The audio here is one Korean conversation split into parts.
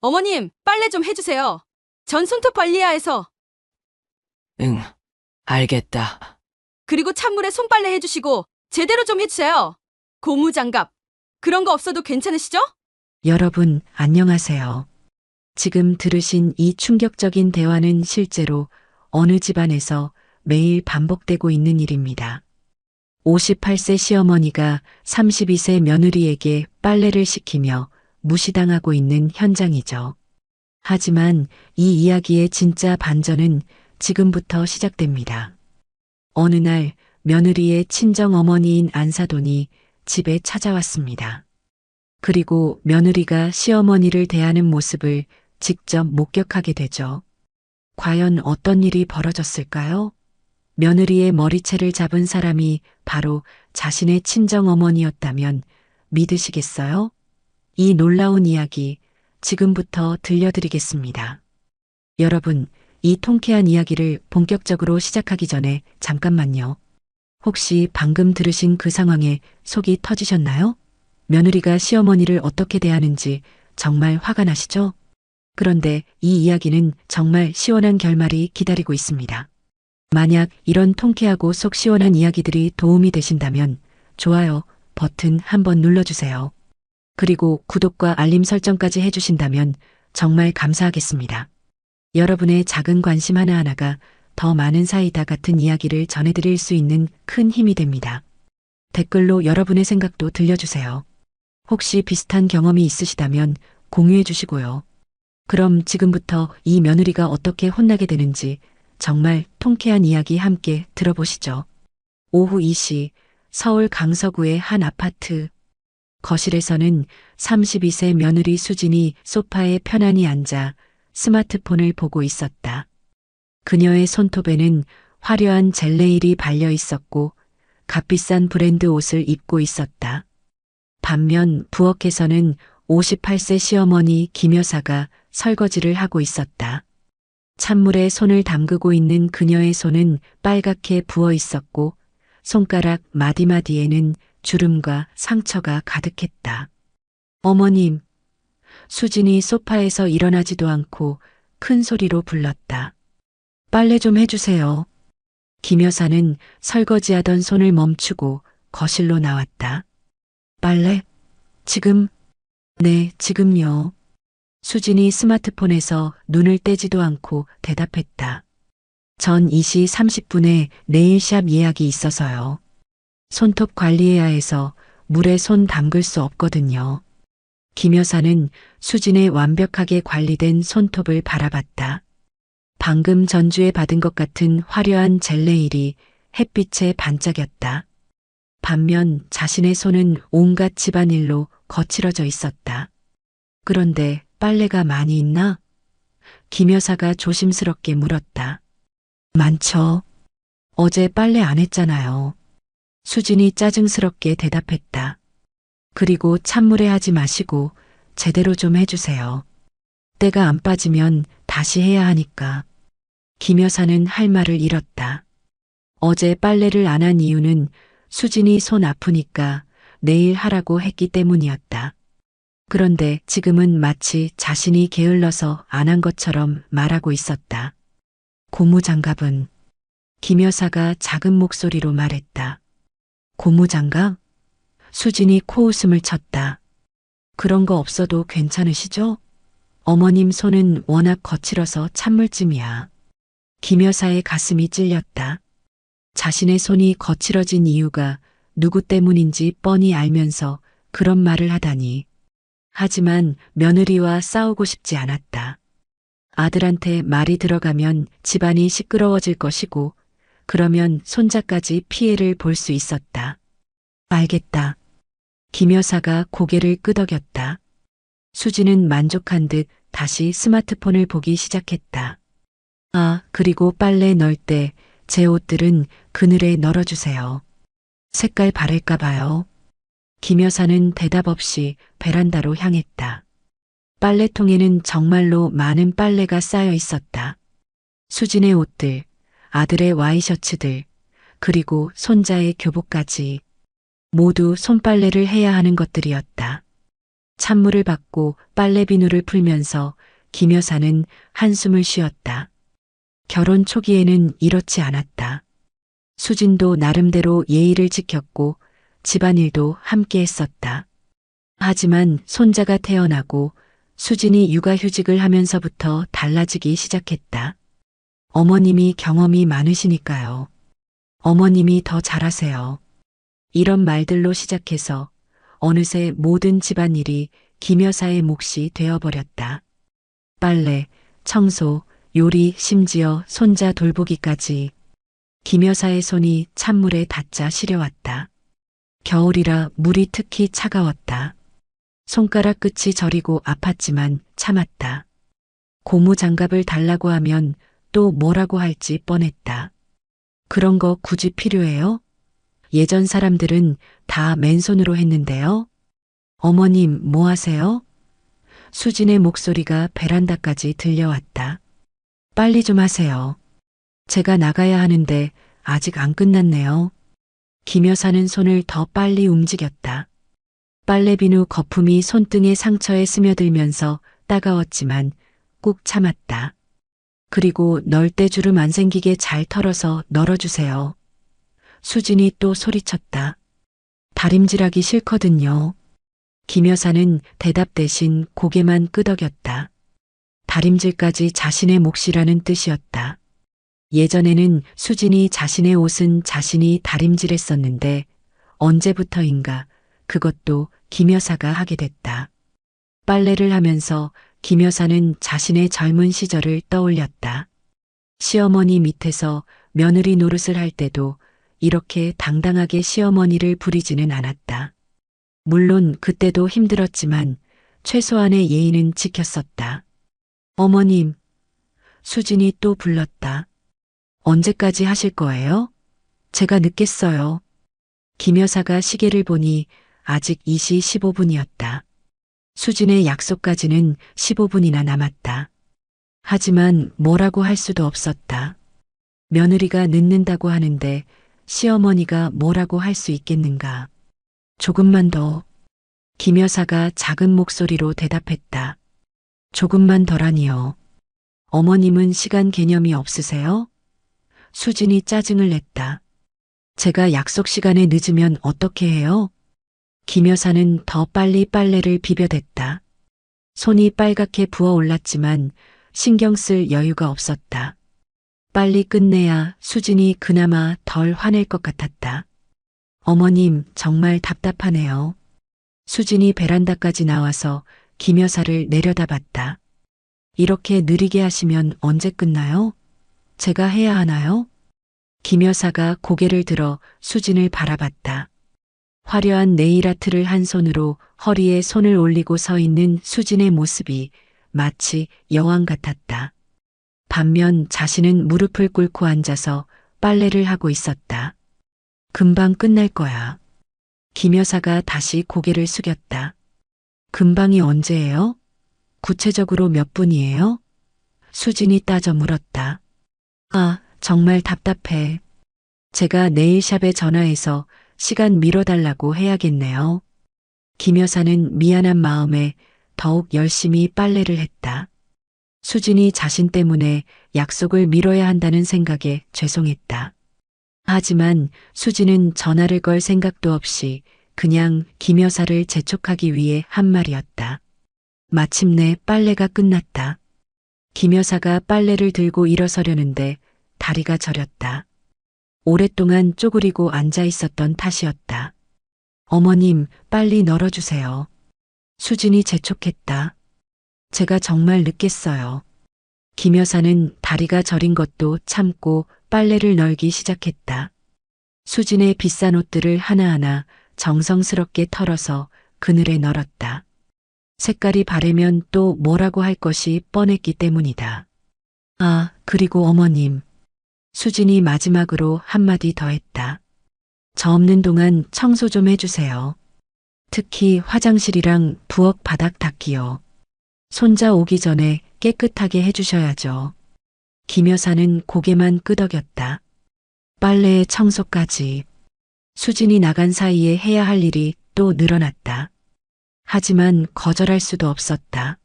어머님, 빨래 좀 해주세요. 전 손톱 관리해야 해서. 응, 알겠다. 그리고 찬물에 손빨래 해주시고 제대로 좀 해주세요. 고무장갑. 그런 거 없어도 괜찮으시죠? 여러분, 안녕하세요. 지금 들으신 이 충격적인 대화는 실제로 어느 집안에서 매일 반복되고 있는 일입니다. 58세 시어머니가 32세 며느리에게 빨래를 시키며 무시당하고 있는 현장이죠. 하지만 이 이야기의 진짜 반전은 지금부터 시작됩니다. 어느 날 며느리의 친정 어머니인 안사돈이 집에 찾아왔습니다. 그리고 며느리가 시어머니를 대하는 모습을 직접 목격하게 되죠. 과연 어떤 일이 벌어졌을까요? 며느리의 머리채를 잡은 사람이 바로 자신의 친정 어머니였다면 믿으시겠어요? 이 놀라운 이야기 지금부터 들려드리겠습니다. 여러분, 이 통쾌한 이야기를 본격적으로 시작하기 전에 잠깐만요. 혹시 방금 들으신 그 상황에 속이 터지셨나요? 며느리가 시어머니를 어떻게 대하는지 정말 화가 나시죠? 그런데 이 이야기는 정말 시원한 결말이 기다리고 있습니다. 만약 이런 통쾌하고 속 시원한 이야기들이 도움이 되신다면 좋아요 버튼 한번 눌러주세요. 그리고 구독과 알림 설정까지 해주신다면 정말 감사하겠습니다. 여러분의 작은 관심 하나하나가 더 많은 사이다 같은 이야기를 전해드릴 수 있는 큰 힘이 됩니다. 댓글로 여러분의 생각도 들려주세요. 혹시 비슷한 경험이 있으시다면 공유해 주시고요. 그럼 지금부터 이 며느리가 어떻게 혼나게 되는지 정말 통쾌한 이야기 함께 들어보시죠. 오후 2시 서울 강서구의 한 아파트. 거실에서는 32세 며느리 수진이 소파에 편안히 앉아 스마트폰을 보고 있었다. 그녀의 손톱에는 화려한 젤네일이 발려 있었고 값비싼 브랜드 옷을 입고 있었다. 반면 부엌에서는 58세 시어머니 김 여사가 설거지를 하고 있었다. 찬물에 손을 담그고 있는 그녀의 손은 빨갛게 부어 있었고 손가락 마디마디에는 주름과 상처가 가득했다. 어머님, 수진이 소파에서 일어나지도 않고 큰 소리로 불렀다. 빨래 좀 해주세요. 김 여사는 설거지하던 손을 멈추고 거실로 나왔다. 빨래? 지금? 네, 지금요. 수진이 스마트폰에서 눈을 떼지도 않고 대답했다. 전 2시 30분에 네일샵 예약이 있어서요. 손톱 관리해야 해서 물에 손 담글 수 없거든요. 김 여사는 수진의 완벽하게 관리된 손톱을 바라봤다. 방금 전주에 받은 것 같은 화려한 젤네일이 햇빛에 반짝였다. 반면 자신의 손은 온갖 집안일로 거칠어져 있었다. 그런데 빨래가 많이 있나? 김 여사가 조심스럽게 물었다. 많죠. 어제 빨래 안 했잖아요. 수진이 짜증스럽게 대답했다. 그리고 찬물에 하지 마시고 제대로 좀 해주세요. 때가 안 빠지면 다시 해야 하니까. 김 여사는 할 말을 잃었다. 어제 빨래를 안 한 이유는 수진이 손 아프니까 내일 하라고 했기 때문이었다. 그런데 지금은 마치 자신이 게을러서 안 한 것처럼 말하고 있었다. 고무장갑은? 김 여사가 작은 목소리로 말했다. 고무장갑? 수진이 코웃음을 쳤다. 그런 거 없어도 괜찮으시죠? 어머님 손은 워낙 거칠어서 찬물쯤이야. 김 여사의 가슴이 찔렸다. 자신의 손이 거칠어진 이유가 누구 때문인지 뻔히 알면서 그런 말을 하다니. 하지만 며느리와 싸우고 싶지 않았다. 아들한테 말이 들어가면 집안이 시끄러워질 것이고 그러면 손자까지 피해를 볼 수 있었다. 알겠다. 김 여사가 고개를 끄덕였다. 수지는 만족한 듯 다시 스마트폰을 보기 시작했다. 아, 그리고 빨래 넣을 때 제 옷들은 그늘에 널어주세요. 색깔 바를까 봐요. 김 여사는 대답 없이 베란다로 향했다. 빨래통에는 정말로 많은 빨래가 쌓여 있었다. 수진의 옷들, 아들의 와이셔츠들, 그리고 손자의 교복까지 모두 손빨래를 해야 하는 것들이었다. 찬물을 받고 빨래 비누를 풀면서 김 여사는 한숨을 쉬었다. 결혼 초기에는 이렇지 않았다. 수진도 나름대로 예의를 지켰고 집안일도 함께 했었다. 하지만 손자가 태어나고 수진이 육아휴직을 하면서부터 달라지기 시작했다. 어머님이 경험이 많으시니까요. 어머님이 더 잘하세요. 이런 말들로 시작해서 어느새 모든 집안일이 김 여사의 몫이 되어버렸다. 빨래, 청소, 요리, 심지어 손자 돌보기까지 김 여사의 손이 찬물에 닿자 시려왔다. 겨울이라 물이 특히 차가웠다. 손가락 끝이 저리고 아팠지만 참았다. 고무 장갑을 달라고 하면 또 뭐라고 할지 뻔했다. 그런 거 굳이 필요해요? 예전 사람들은 다 맨손으로 했는데요. 어머님, 뭐 하세요? 수진의 목소리가 베란다까지 들려왔다. 빨리 좀 하세요. 제가 나가야 하는데 아직 안 끝났네요. 김 여사는 손을 더 빨리 움직였다. 빨래비누 거품이 손등의 상처에 스며들면서 따가웠지만 꾹 참았다. 그리고 널대주름 안 생기게 잘 털어서 널어주세요. 수진이 또 소리쳤다. 다림질하기 싫거든요. 김 여사는 대답 대신 고개만 끄덕였다. 다림질까지 자신의 몫이라는 뜻이었다. 예전에는 수진이 자신의 옷은 자신이 다림질했었는데 언제부터인가 그것도 김 여사가 하게 됐다. 빨래를 하면서 김 여사는 자신의 젊은 시절을 떠올렸다. 시어머니 밑에서 며느리 노릇을 할 때도 이렇게 당당하게 시어머니를 부리지는 않았다. 물론 그때도 힘들었지만 최소한의 예의는 지켰었다. 어머님, 수진이 또 불렀다. 언제까지 하실 거예요? 제가 늦겠어요. 김 여사가 시계를 보니 아직 2시 15분이었다. 수진의 약속까지는 15분이나 남았다. 하지만 뭐라고 할 수도 없었다. 며느리가 늦는다고 하는데 시어머니가 뭐라고 할 수 있겠는가. 조금만 더. 김 여사가 작은 목소리로 대답했다. 조금만 더라니요. 어머님은 시간 개념이 없으세요? 수진이 짜증을 냈다. 제가 약속 시간에 늦으면 어떻게 해요? 김 여사는 더 빨리 빨래를 비벼댔다. 손이 빨갛게 부어올랐지만 신경 쓸 여유가 없었다. 빨리 끝내야 수진이 그나마 덜 화낼 것 같았다. 어머님, 정말 답답하네요. 수진이 베란다까지 나와서 김 여사를 내려다봤다. 이렇게 느리게 하시면 언제 끝나요? 제가 해야 하나요? 김 여사가 고개를 들어 수진을 바라봤다. 화려한 네일아트를 한 손으로 허리에 손을 올리고 서 있는 수진의 모습이 마치 여왕 같았다. 반면 자신은 무릎을 꿇고 앉아서 빨래를 하고 있었다. 금방 끝날 거야. 김 여사가 다시 고개를 숙였다. 금방이 언제예요? 구체적으로 몇 분이에요? 수진이 따져 물었다. 아, 정말 답답해. 제가 네일샵에 전화해서 시간 미뤄달라고 해야겠네요. 김 여사는 미안한 마음에 더욱 열심히 빨래를 했다. 수진이 자신 때문에 약속을 미뤄야 한다는 생각에 죄송했다. 하지만 수진은 전화를 걸 생각도 없이 그냥 김 여사를 재촉하기 위해 한 말이었다. 마침내 빨래가 끝났다. 김 여사가 빨래를 들고 일어서려는데 다리가 저렸다. 오랫동안 쪼그리고 앉아 있었던 탓이었다. 어머님, 빨리 널어주세요. 수진이 재촉했다. 제가 정말 늦겠어요. 김 여사는 다리가 저린 것도 참고 빨래를 널기 시작했다. 수진의 비싼 옷들을 하나하나 정성스럽게 털어서 그늘에 널었다. 색깔이 바래면 또 뭐라고 할 것이 뻔했기 때문이다. 아, 그리고 어머님. 수진이 마지막으로 한마디 더 했다. 저 없는 동안 청소 좀 해주세요. 특히 화장실이랑 부엌 바닥 닦기요. 손자 오기 전에 깨끗하게 해주셔야죠. 김 여사는 고개만 끄덕였다. 빨래에 청소까지. 수진이 나간 사이에 해야 할 일이 또 늘어났다. 하지만 거절할 수도 없었다.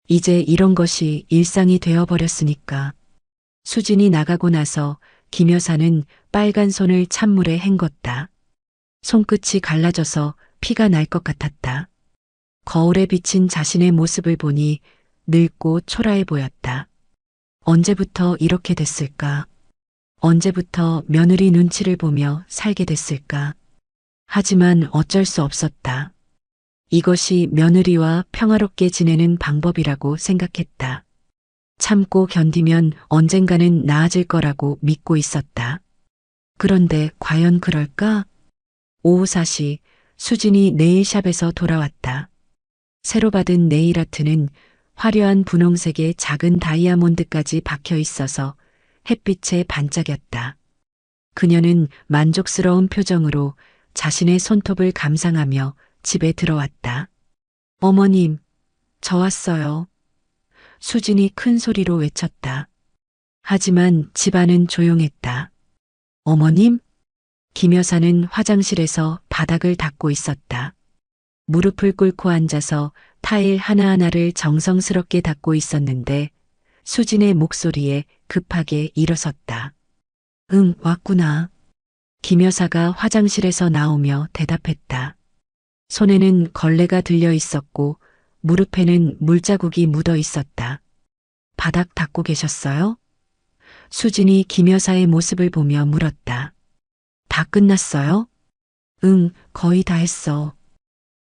이제 이런 것이 일상이 되어버렸으니까. 수진이 나가고 나서 김 여사는 빨간 손을 찬물에 헹궜다. 손끝이 갈라져서 피가 날 것 같았다. 거울에 비친 자신의 모습을 보니 늙고 초라해 보였다. 언제부터 이렇게 됐을까? 언제부터 며느리 눈치를 보며 살게 됐을까? 하지만 어쩔 수 없었다. 이것이 며느리와 평화롭게 지내는 방법이라고 생각했다. 참고 견디면 언젠가는 나아질 거라고 믿고 있었다. 그런데 과연 그럴까? 오후 4시 수진이 네일샵에서 돌아왔다. 새로 받은 네일 아트는 화려한 분홍색의 작은 다이아몬드까지 박혀 있어서 햇빛에 반짝였다. 그녀는 만족스러운 표정으로 자신의 손톱을 감상하며 집에 들어왔다. 어머님, 저 왔어요. 수진이 큰 소리로 외쳤다. 하지만 집안은 조용했다. 어머님? 김 여사는 화장실에서 바닥을 닦고 있었다. 무릎을 꿇고 앉아서 타일 하나하나를 정성스럽게 닦고 있었는데 수진의 목소리에 급하게 일어섰다. 응, 왔구나. 김 여사가 화장실에서 나오며 대답했다. 손에는 걸레가 들려 있었고 무릎에는 물자국이 묻어 있었다. 바닥 닦고 계셨어요? 수진이 김 여사의 모습을 보며 물었다. 다 끝났어요? 응, 거의 다 했어.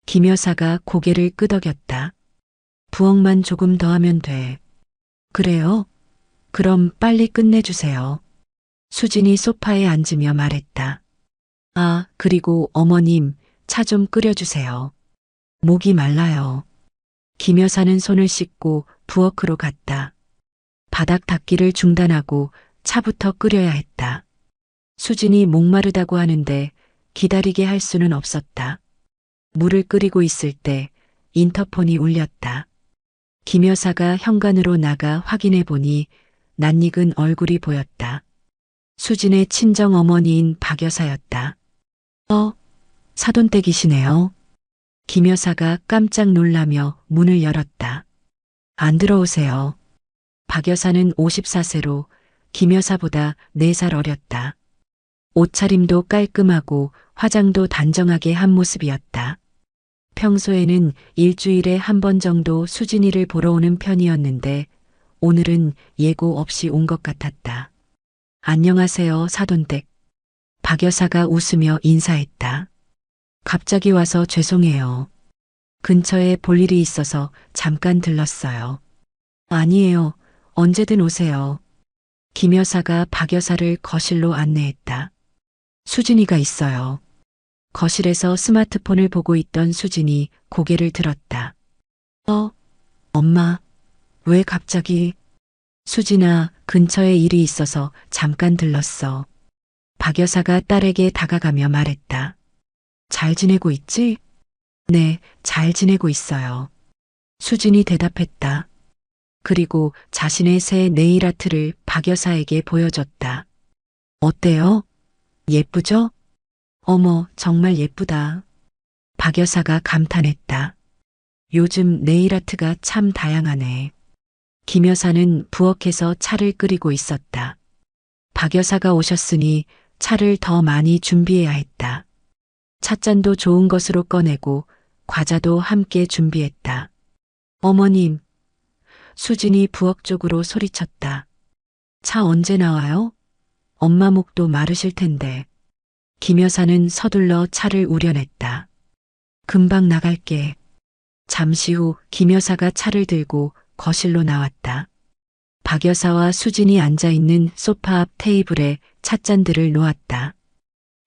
김 여사가 고개를 끄덕였다. 부엌만 조금 더 하면 돼. 그래요? 그럼 빨리 끝내주세요. 수진이 소파에 앉으며 말했다. 아, 그리고 어머님, 차 좀 끓여주세요. 목이 말라요. 김 여사는 손을 씻고 부엌으로 갔다. 바닥 닦기를 중단하고 차부터 끓여야 했다. 수진이 목마르다고 하는데 기다리게 할 수는 없었다. 물을 끓이고 있을 때 인터폰이 울렸다. 김 여사가 현관으로 나가 확인해 보니 낯익은 얼굴이 보였다. 수진의 친정 어머니인 박 여사였다. 사돈댁이시네요. 김 여사가 깜짝 놀라며 문을 열었다. 안 들어오세요. 박 여사는 54세로 김 여사보다 4살 어렸다. 옷차림도 깔끔하고 화장도 단정하게 한 모습이었다. 평소에는 일주일에 한 번 정도 수진이를 보러 오는 편이었는데 오늘은 예고 없이 온 것 같았다. 안녕하세요, 사돈댁. 박 여사가 웃으며 인사했다. 갑자기 와서 죄송해요. 근처에 볼 일이 있어서 잠깐 들렀어요. 아니에요. 언제든 오세요. 김 여사가 박 여사를 거실로 안내했다. 수진이가 있어요. 거실에서 스마트폰을 보고 있던 수진이 고개를 들었다. 엄마, 왜 갑자기? 수진아, 근처에 일이 있어서 잠깐 들렀어. 박 여사가 딸에게 다가가며 말했다. 잘 지내고 있지? 네, 잘 지내고 있어요. 수진이 대답했다. 그리고 자신의 새 네일 아트를 박 여사에게 보여줬다. 어때요? 예쁘죠? 어머, 정말 예쁘다. 박 여사가 감탄했다. 요즘 네일 아트가 참 다양하네. 김 여사는 부엌에서 차를 끓이고 있었다. 박 여사가 오셨으니 차를 더 많이 준비해야 했다. 찻잔도 좋은 것으로 꺼내고 과자도 함께 준비했다. 어머님, 수진이 부엌 쪽으로 소리쳤다. 차 언제 나와요? 엄마 목도 마르실 텐데. 김 여사는 서둘러 차를 우려냈다. 금방 나갈게. 잠시 후 김 여사가 차를 들고 거실로 나왔다. 박 여사와 수진이 앉아있는 소파 앞 테이블에 찻잔들을 놓았다.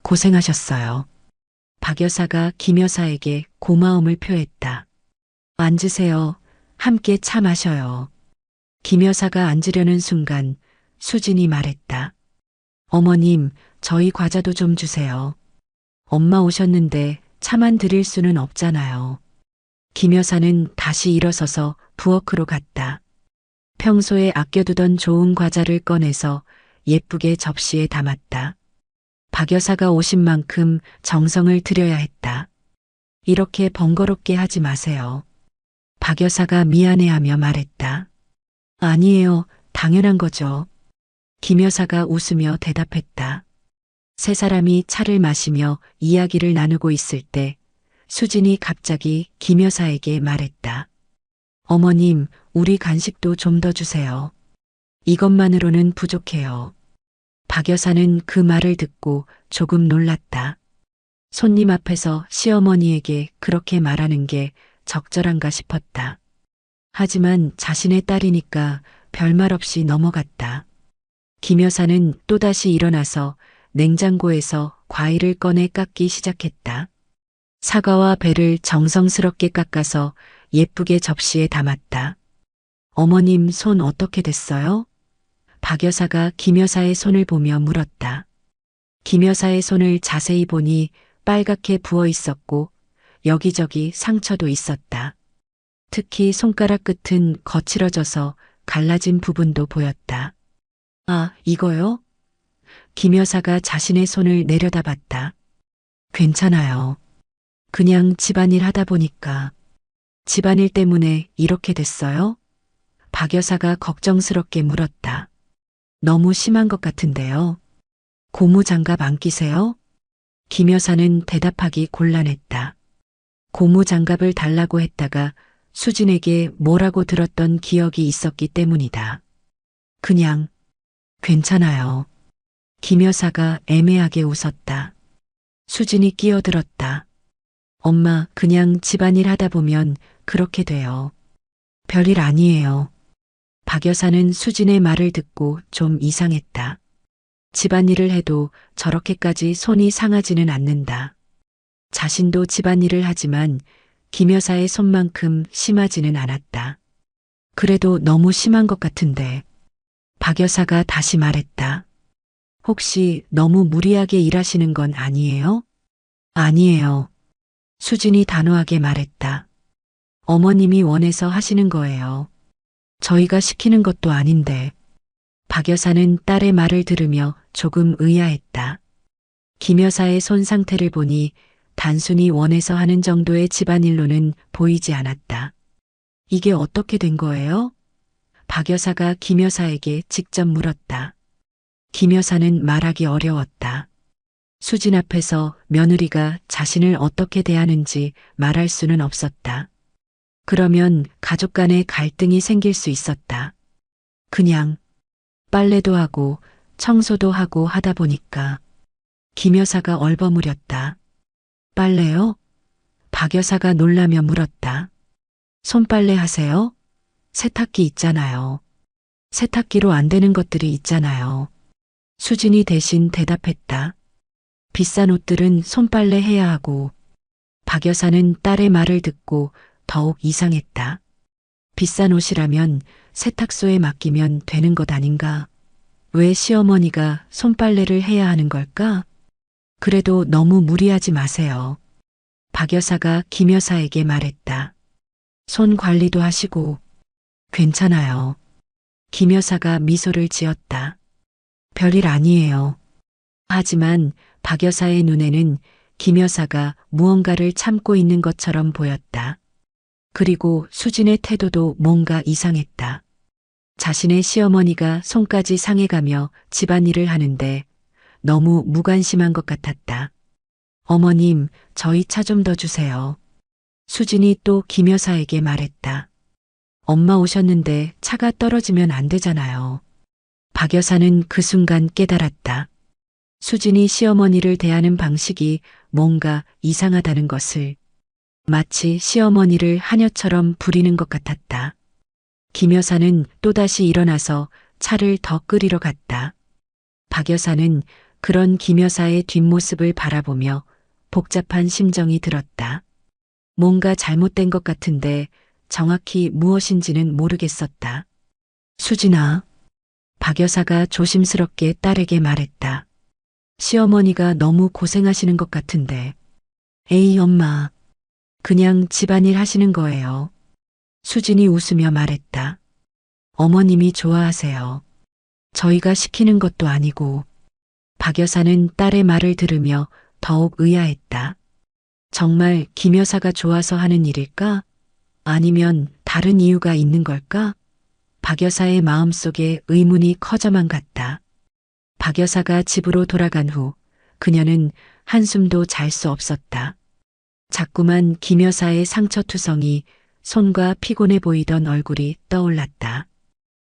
고생하셨어요. 박 여사가 김 여사에게 고마움을 표했다. 앉으세요. 함께 차 마셔요. 김 여사가 앉으려는 순간 수진이 말했다. 어머님, 저희 과자도 좀 주세요. 엄마 오셨는데 차만 드릴 수는 없잖아요. 김 여사는 다시 일어서서 부엌으로 갔다. 평소에 아껴두던 좋은 과자를 꺼내서 예쁘게 접시에 담았다. 박 여사가 오신 만큼 정성을 들여야 했다. 이렇게 번거롭게 하지 마세요. 박 여사가 미안해하며 말했다. 아니에요. 당연한 거죠. 김 여사가 웃으며 대답했다. 세 사람이 차를 마시며 이야기를 나누고 있을 때 수진이 갑자기 김 여사에게 말했다. 어머님, 우리 간식도 좀 더 주세요. 이것만으로는 부족해요. 박 여사는 그 말을 듣고 조금 놀랐다. 손님 앞에서 시어머니에게 그렇게 말하는 게 적절한가 싶었다. 하지만 자신의 딸이니까 별말 없이 넘어갔다. 김 여사는 또다시 일어나서 냉장고에서 과일을 꺼내 깎기 시작했다. 사과와 배를 정성스럽게 깎아서 예쁘게 접시에 담았다. 어머님 손 어떻게 됐어요? 박 여사가 김 여사의 손을 보며 물었다. 김 여사의 손을 자세히 보니 빨갛게 부어 있었고 여기저기 상처도 있었다. 특히 손가락 끝은 거칠어져서 갈라진 부분도 보였다. 아, 이거요? 김 여사가 자신의 손을 내려다봤다. 괜찮아요. 그냥 집안일 하다 보니까. 집안일 때문에 이렇게 됐어요? 박 여사가 걱정스럽게 물었다. 너무 심한 것 같은데요. 고무장갑 안 끼세요? 김 여사는 대답하기 곤란했다. 고무장갑을 달라고 했다가 수진에게 뭐라고 들었던 기억이 있었기 때문이다. 그냥 괜찮아요. 김 여사가 애매하게 웃었다. 수진이 끼어들었다. 엄마, 그냥 집안일 하다 보면 그렇게 돼요. 별일 아니에요. 박 여사는 수진의 말을 듣고 좀 이상했다. 집안일을 해도 저렇게까지 손이 상하지는 않는다. 자신도 집안일을 하지만 김 여사의 손만큼 심하지는 않았다. 그래도 너무 심한 것 같은데. 박 여사가 다시 말했다. 혹시 너무 무리하게 일하시는 건 아니에요? 아니에요. 수진이 단호하게 말했다. 어머님이 원해서 하시는 거예요. 저희가 시키는 것도 아닌데. 박 여사는 딸의 말을 들으며 조금 의아했다. 김 여사의 손 상태를 보니 단순히 원해서 하는 정도의 집안일로는 보이지 않았다. 이게 어떻게 된 거예요? 박 여사가 김 여사에게 직접 물었다. 김 여사는 말하기 어려웠다. 수진 앞에서 며느리가 자신을 어떻게 대하는지 말할 수는 없었다. 그러면 가족 간의 갈등이 생길 수 있었다. 그냥 빨래도 하고 청소도 하고 하다 보니까. 김 여사가 얼버무렸다. 빨래요? 박 여사가 놀라며 물었다. 손빨래 하세요? 세탁기 있잖아요. 세탁기로 안 되는 것들이 있잖아요. 수진이 대신 대답했다. 비싼 옷들은 손빨래 해야 하고. 박 여사는 딸의 말을 듣고 더욱 이상했다. 비싼 옷이라면 세탁소에 맡기면 되는 것 아닌가? 왜 시어머니가 손빨래를 해야 하는 걸까? 그래도 너무 무리하지 마세요. 박 여사가 김 여사에게 말했다. 손 관리도 하시고. 괜찮아요. 김 여사가 미소를 지었다. 별일 아니에요. 하지만 박 여사의 눈에는 김 여사가 무언가를 참고 있는 것처럼 보였다. 그리고 수진의 태도도 뭔가 이상했다. 자신의 시어머니가 손까지 상해가며 집안일을 하는데 너무 무관심한 것 같았다. 어머님, 저희 차 좀 더 주세요. 수진이 또 김 여사에게 말했다. 엄마 오셨는데 차가 떨어지면 안 되잖아요. 박 여사는 그 순간 깨달았다. 수진이 시어머니를 대하는 방식이 뭔가 이상하다는 것을. 마치 시어머니를 하녀처럼 부리는 것 같았다. 김 여사는 또다시 일어나서 차를 더 끓이러 갔다. 박 여사는 그런 김 여사의 뒷모습을 바라보며 복잡한 심정이 들었다. 뭔가 잘못된 것 같은데 정확히 무엇인지는 모르겠었다. 수진아, 박 여사가 조심스럽게 딸에게 말했다. 시어머니가 너무 고생하시는 것 같은데. 에이, 엄마. 그냥 집안일 하시는 거예요. 수진이 웃으며 말했다. 어머님이 좋아하세요. 저희가 시키는 것도 아니고. 박 여사는 딸의 말을 들으며 더욱 의아했다. 정말 김 여사가 좋아서 하는 일일까? 아니면 다른 이유가 있는 걸까? 박 여사의 마음속에 의문이 커져만 갔다. 박 여사가 집으로 돌아간 후 그녀는 한숨도 잘 수 없었다. 자꾸만 김 여사의 상처투성이 손과 피곤해 보이던 얼굴이 떠올랐다.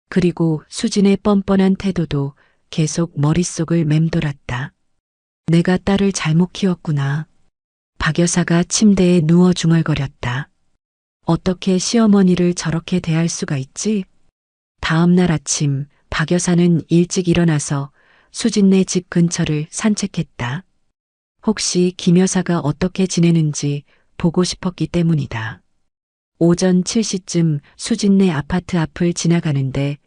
그리고 수진의 뻔뻔한 태도도 계속 머릿속을 맴돌았다. 내가 딸을 잘못 키웠구나. 박 여사가 침대에 누워 중얼거렸다. 어떻게 시어머니를 저렇게 대할 수가 있지? 다음 날 아침 박 여사는 일찍 일어나서 수진네 집 근처를 산책했다. 혹시 김 여사가 어떻게 지내는지 보고 싶었기 때문이다. 오전 7시쯤 수진네 아파트 앞을 지나가는데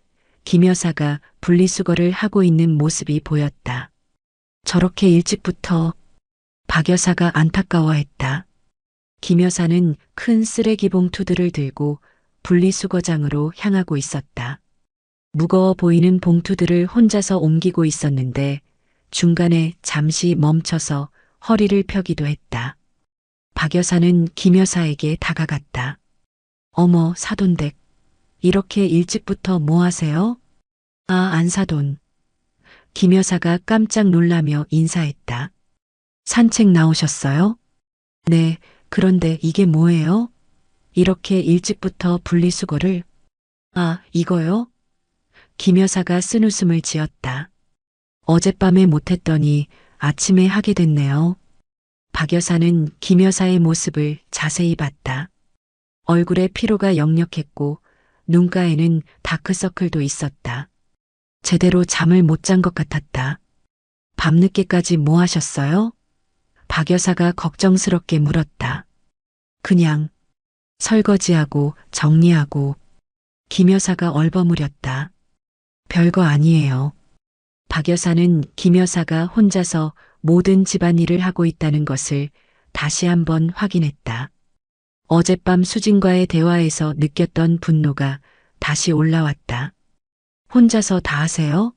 김 여사가 분리수거를 하고 있는 모습이 보였다. 저렇게 일찍부터 박 여사가 안타까워했다. 김 여사는 큰 쓰레기 봉투들을 들고 분리수거장으로 향하고 있었다. 무거워 보이는 봉투들을 혼자서 옮기고 있었는데 중간에 잠시 멈춰서 허리를 펴기도 했다. 박 여사는 김 여사에게 다가갔다. 어머, 사돈댁. 이렇게 일찍부터 뭐 하세요? 아, 안사돈. 김 여사가 깜짝 놀라며 인사했다. 산책 나오셨어요? 네, 그런데 이게 뭐예요? 이렇게 일찍부터 분리수거를? 아, 이거요? 김 여사가 쓴웃음을 지었다. 어젯밤에 못했더니 아침에 하게 됐네요. 박 여사는 김 여사의 모습을 자세히 봤다. 얼굴에 피로가 역력했고 눈가에는 다크서클도 있었다. 제대로 잠을 못 잔 것 같았다. 밤늦게까지 뭐 하셨어요? 박 여사가 걱정스럽게 물었다. 그냥 설거지하고 정리하고. 김 여사가 얼버무렸다. 별거 아니에요. 박 여사는 김 여사가 혼자서 모든 집안일을 하고 있다는 것을 다시 한번 확인했다. 어젯밤 수진과의 대화에서 느꼈던 분노가 다시 올라왔다. 혼자서 다 하세요?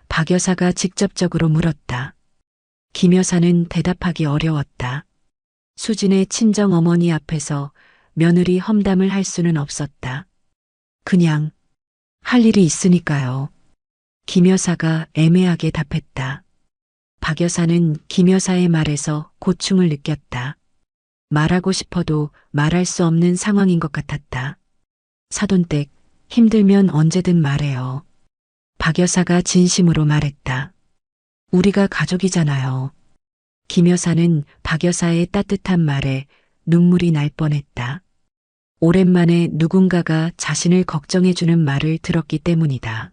박 여사가 직접적으로 물었다. 김 여사는 대답하기 어려웠다. 수진의 친정 어머니 앞에서 며느리 험담을 할 수는 없었다. 그냥 할 일이 있으니까요. 김 여사가 애매하게 답했다. 박 여사는 김 여사의 말에서 고충을 느꼈다. 말하고 싶어도 말할 수 없는 상황인 것 같았다. 사돈댁, 힘들면 언제든 말해요. 박 여사가 진심으로 말했다. 우리가 가족이잖아요. 김 여사는 박 여사의 따뜻한 말에 눈물이 날 뻔했다. 오랜만에 누군가가 자신을 걱정해주는 말을 들었기 때문이다.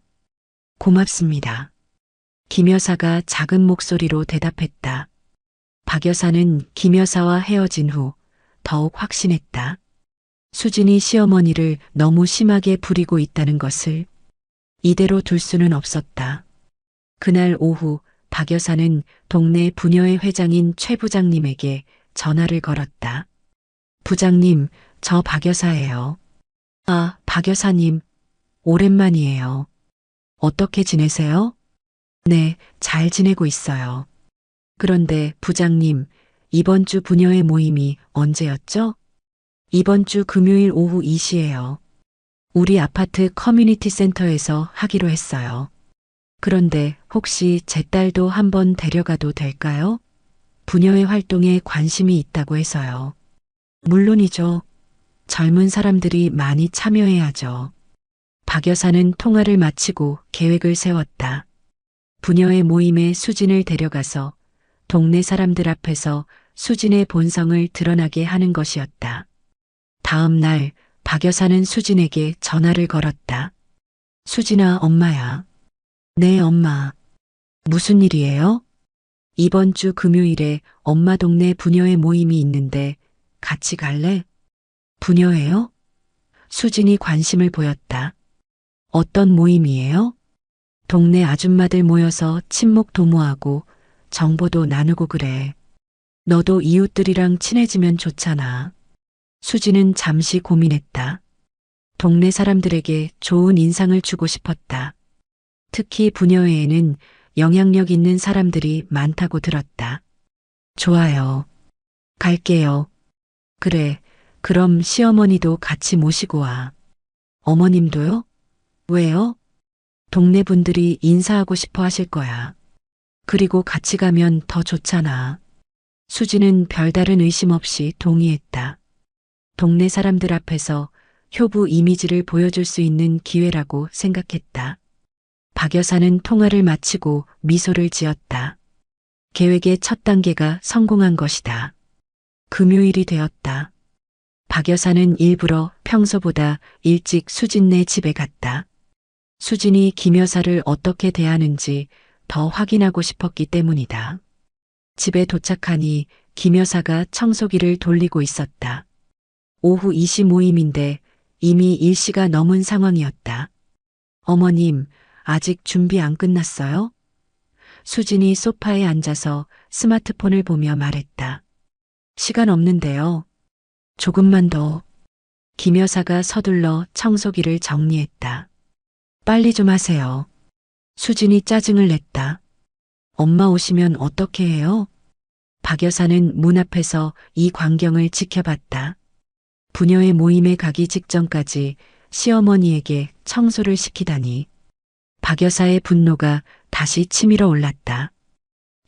고맙습니다. 김 여사가 작은 목소리로 대답했다. 박 여사는 김 여사와 헤어진 후 더욱 확신했다. 수진이 시어머니를 너무 심하게 부리고 있다는 것을 이대로 둘 수는 없었다. 그날 오후 박 여사는 동네 부녀회 회장인 최 부장님에게 전화를 걸었다. 부장님, 저 박 여사예요. 아, 박 여사님, 오랜만이에요. 어떻게 지내세요? 네, 잘 지내고 있어요. 그런데 부장님, 이번 주 부녀회 모임이 언제였죠? 이번 주 금요일 오후 2시예요. 우리 아파트 커뮤니티 센터에서 하기로 했어요. 그런데 혹시 제 딸도 한번 데려가도 될까요? 부녀회 활동에 관심이 있다고 해서요. 물론이죠. 젊은 사람들이 많이 참여해야죠. 박 여사는 통화를 마치고 계획을 세웠다. 부녀회 모임에 수진을 데려가서 동네 사람들 앞에서 수진의 본성을 드러나게 하는 것이었다. 다음 날 박 여사는 수진에게 전화를 걸었다. 수진아, 엄마야. 네, 엄마. 무슨 일이에요? 이번 주 금요일에 엄마 동네 부녀회 모임이 있는데 같이 갈래? 부녀회요? 수진이 관심을 보였다. 어떤 모임이에요? 동네 아줌마들 모여서 친목 도모하고 정보도 나누고 그래. 너도 이웃들이랑 친해지면 좋잖아. 수지는 잠시 고민했다. 동네 사람들에게 좋은 인상을 주고 싶었다. 특히 부녀회에는 영향력 있는 사람들이 많다고 들었다. 좋아요. 갈게요. 그래, 그럼 시어머니도 같이 모시고 와. 어머님도요? 왜요? 동네 분들이 인사하고 싶어 하실 거야. 그리고 같이 가면 더 좋잖아. 수지는 별다른 의심 없이 동의했다. 동네 사람들 앞에서 효부 이미지를 보여줄 수 있는 기회라고 생각했다. 박 여사는 통화를 마치고 미소를 지었다. 계획의 첫 단계가 성공한 것이다. 금요일이 되었다. 박 여사는 일부러 평소보다 일찍 수진네 집에 갔다. 수진이 김 여사를 어떻게 대하는지 더 확인하고 싶었기 때문이다. 집에 도착하니 김 여사가 청소기를 돌리고 있었다. 오후 2시 모임인데 이미 일시가 넘은 상황이었다. 어머님, 아직 준비 안 끝났어요? 수진이 소파에 앉아서 스마트폰을 보며 말했다. 시간 없는데요. 조금만 더. 김 여사가 서둘러 청소기를 정리했다. 빨리 좀 하세요. 수진이 짜증을 냈다. 엄마 오시면 어떻게 해요? 박 여사는 문 앞에서 이 광경을 지켜봤다. 부녀의 모임에 가기 직전까지 시어머니에게 청소를 시키다니. 박 여사의 분노가 다시 치밀어 올랐다.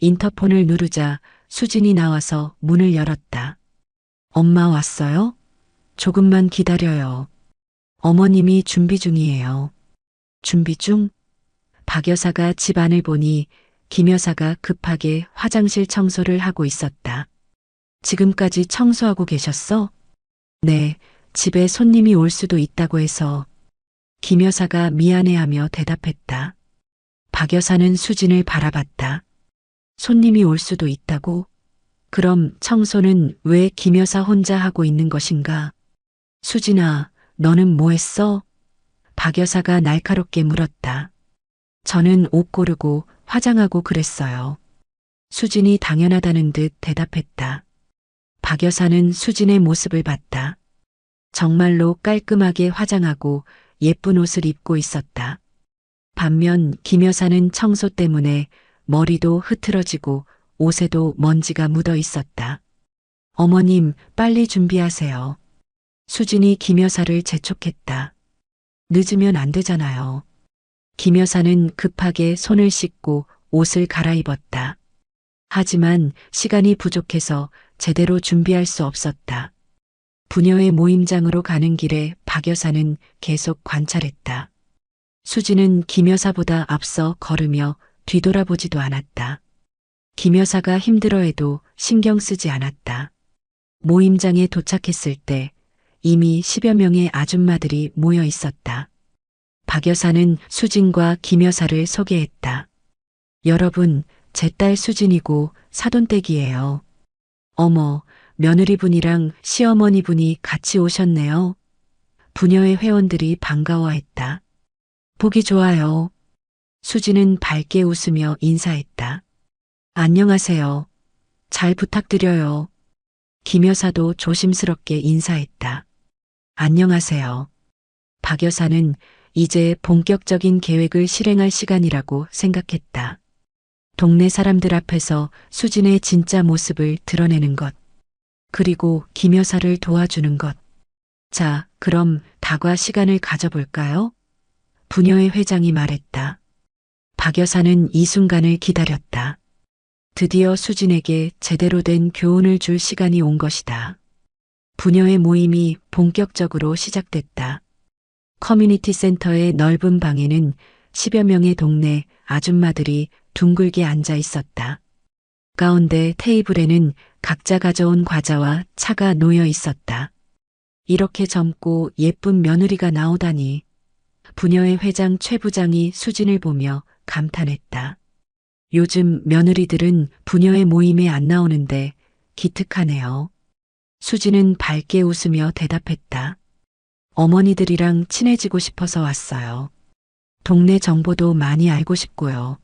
인터폰을 누르자 수진이 나와서 문을 열었다. 엄마 왔어요? 조금만 기다려요. 어머님이 준비 중이에요. 준비 중? 박 여사가 집 안을 보니 김 여사가 급하게 화장실 청소를 하고 있었다. 지금까지 청소하고 계셨어? 네, 집에 손님이 올 수도 있다고 해서. 김 여사가 미안해하며 대답했다. 박 여사는 수진을 바라봤다. 손님이 올 수도 있다고? 그럼 청소는 왜 김 여사 혼자 하고 있는 것인가? 수진아, 너는 뭐 했어? 박 여사가 날카롭게 물었다. 저는 옷 고르고 화장하고 그랬어요. 수진이 당연하다는 듯 대답했다. 박 여사는 수진의 모습을 봤다. 정말로 깔끔하게 화장하고 예쁜 옷을 입고 있었다. 반면 김 여사는 청소 때문에 머리도 흐트러지고 옷에도 먼지가 묻어 있었다. 어머님, 빨리 준비하세요. 수진이 김 여사를 재촉했다. 늦으면 안 되잖아요. 김 여사는 급하게 손을 씻고 옷을 갈아입었다. 하지만 시간이 부족해서 제대로 준비할 수 없었다. 부녀의 모임장으로 가는 길에 박 여사는 계속 관찰했다. 수진은 김 여사보다 앞서 걸으며 뒤돌아보지도 않았다. 김 여사가 힘들어해도 신경 쓰지 않았다. 모임장에 도착했을 때 이미 10여 명의 아줌마들이 모여 있었다. 박 여사는 수진과 김 여사를 소개했다. 여러분, 제 딸 수진이고 사돈댁이에요. 어머, 며느리분이랑 시어머니분이 같이 오셨네요. 부녀의 회원들이 반가워했다. 보기 좋아요. 수진은 밝게 웃으며 인사했다. 안녕하세요. 잘 부탁드려요. 김 여사도 조심스럽게 인사했다. 안녕하세요. 박 여사는 이제 본격적인 계획을 실행할 시간이라고 생각했다. 동네 사람들 앞에서 수진의 진짜 모습을 드러내는 것. 그리고 김 여사를 도와주는 것. 자, 그럼 다과 시간을 가져볼까요? 부녀의 회장이 말했다. 박 여사는 이 순간을 기다렸다. 드디어 수진에게 제대로 된 교훈을 줄 시간이 온 것이다. 부녀의 모임이 본격적으로 시작됐다. 커뮤니티 센터의 넓은 방에는 10여 명의 동네 아줌마들이 둥글게 앉아 있었다. 가운데 테이블에는 각자 가져온 과자와 차가 놓여 있었다. 이렇게 젊고 예쁜 며느리가 나오다니. 부녀의 회장 최 부장이 수진을 보며 감탄했다. 요즘 며느리들은 부녀의 모임에 안 나오는데 기특하네요. 수진은 밝게 웃으며 대답했다. 어머니들이랑 친해지고 싶어서 왔어요. 동네 정보도 많이 알고 싶고요.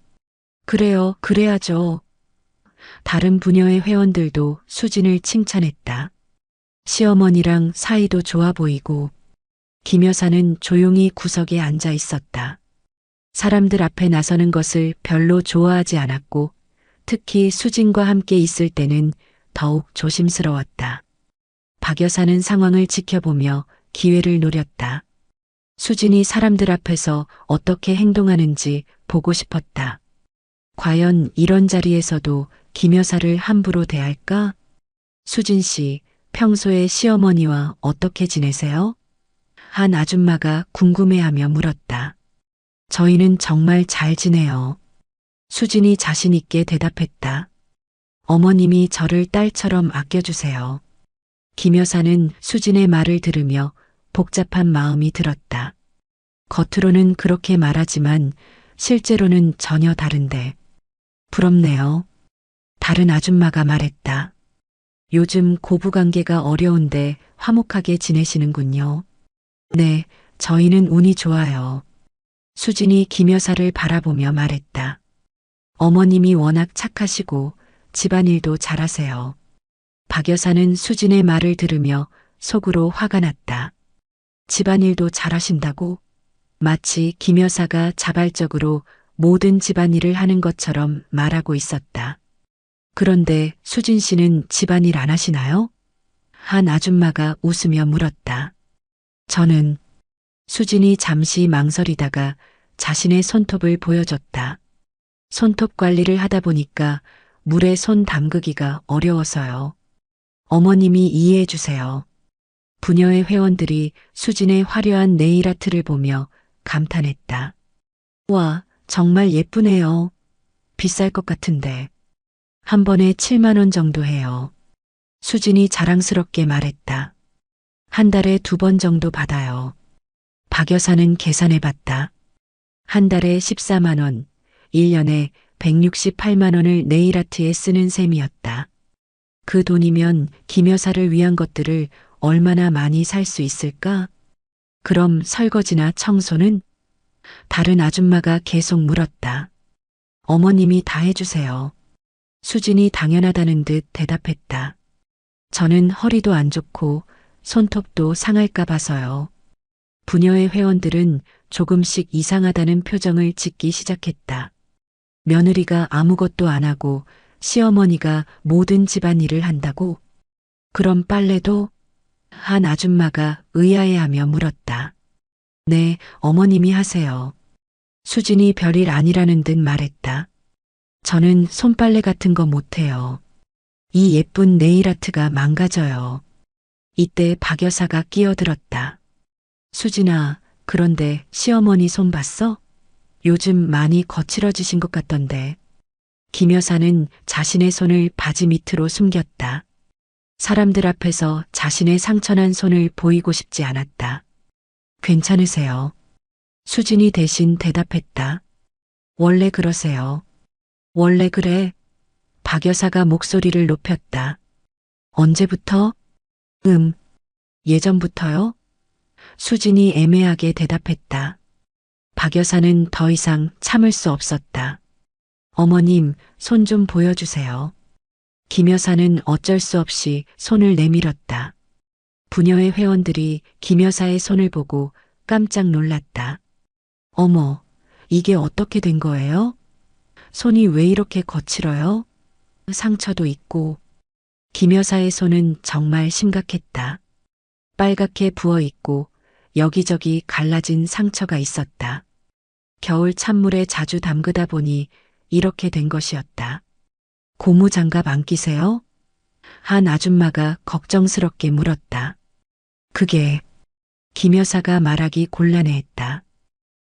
그래요, 그래야죠. 다른 부녀의 회원들도 수진을 칭찬했다. 시어머니랑 사이도 좋아 보이고. 김 여사는 조용히 구석에 앉아 있었다. 사람들 앞에 나서는 것을 별로 좋아하지 않았고 특히 수진과 함께 있을 때는 더욱 조심스러웠다. 박 여사는 상황을 지켜보며 기회를 노렸다. 수진이 사람들 앞에서 어떻게 행동하는지 보고 싶었다. 과연 이런 자리에서도 김 여사를 함부로 대할까? 수진 씨, 평소에 시어머니와 어떻게 지내세요? 한 아줌마가 궁금해하며 물었다. 저희는 정말 잘 지내요. 수진이 자신 있게 대답했다. 어머님이 저를 딸처럼 아껴주세요. 김 여사는 수진의 말을 들으며 복잡한 마음이 들었다. 겉으로는 그렇게 말하지만 실제로는 전혀 다른데. 부럽네요. 다른 아줌마가 말했다. 요즘 고부관계가 어려운데 화목하게 지내시는군요. 네, 저희는 운이 좋아요. 수진이 김 여사를 바라보며 말했다. 어머님이 워낙 착하시고 집안일도 잘하세요. 박 여사는 수진의 말을 들으며 속으로 화가 났다. 집안일도 잘하신다고? 마치 김 여사가 자발적으로 모든 집안일을 하는 것처럼 말하고 있었다. 그런데 수진 씨는 집안일 안 하시나요? 한 아줌마가 웃으며 물었다. 저는 수진이 잠시 망설이다가 자신의 손톱을 보여줬다. 손톱 관리를 하다 보니까 물에 손 담그기가 어려워서요. 어머님이 이해해 주세요. 부녀의 회원들이 수진의 화려한 네일아트를 보며 감탄했다. 와, 정말 예쁘네요. 비쌀 것 같은데. 한 번에 7만 원 정도 해요. 수진이 자랑스럽게 말했다. 한 달에 2번 정도 받아요. 박 여사는 계산해 봤다. 한 달에 14만 원, 1년에 168만 원을 네일아트에 쓰는 셈이었다. 그 돈이면 김 여사를 위한 것들을 얼마나 많이 살 수 있을까? 그럼 설거지나 청소는? 다른 아줌마가 계속 물었다. 어머님이 다 해주세요. 수진이 당연하다는 듯 대답했다. 저는 허리도 안 좋고 손톱도 상할까 봐서요. 부녀의 회원들은 조금씩 이상하다는 표정을 짓기 시작했다. 며느리가 아무것도 안 하고 시어머니가 모든 집안일을 한다고? 그럼 빨래도? 한 아줌마가 의아해하며 물었다. 네, 어머님이 하세요. 수진이 별일 아니라는 듯 말했다. 저는 손빨래 같은 거 못해요. 이 예쁜 네일아트가 망가져요. 이때 박 여사가 끼어들었다. 수진아, 그런데 시어머니 손 봤어? 요즘 많이 거칠어지신 것 같던데. 김 여사는 자신의 손을 바지 밑으로 숨겼다. 사람들 앞에서 자신의 상처난 손을 보이고 싶지 않았다. 괜찮으세요? 수진이 대신 대답했다. 원래 그러세요. 원래 그래. 박 여사가 목소리를 높였다. 언제부터? 예전부터요? 수진이 애매하게 대답했다. 박 여사는 더 이상 참을 수 없었다. 어머님, 손 좀 보여주세요. 김 여사는 어쩔 수 없이 손을 내밀었다. 부녀의 회원들이 김 여사의 손을 보고 깜짝 놀랐다. 어머, 이게 어떻게 된 거예요? 손이 왜 이렇게 거칠어요? 상처도 있고. 김 여사의 손은 정말 심각했다. 빨갛게 부어 있고 여기저기 갈라진 상처가 있었다. 겨울 찬물에 자주 담그다 보니 이렇게 된 것이었다. 고무장갑 안 끼세요? 한 아줌마가 걱정스럽게 물었다. 그게 김 여사가 말하기 곤란해했다.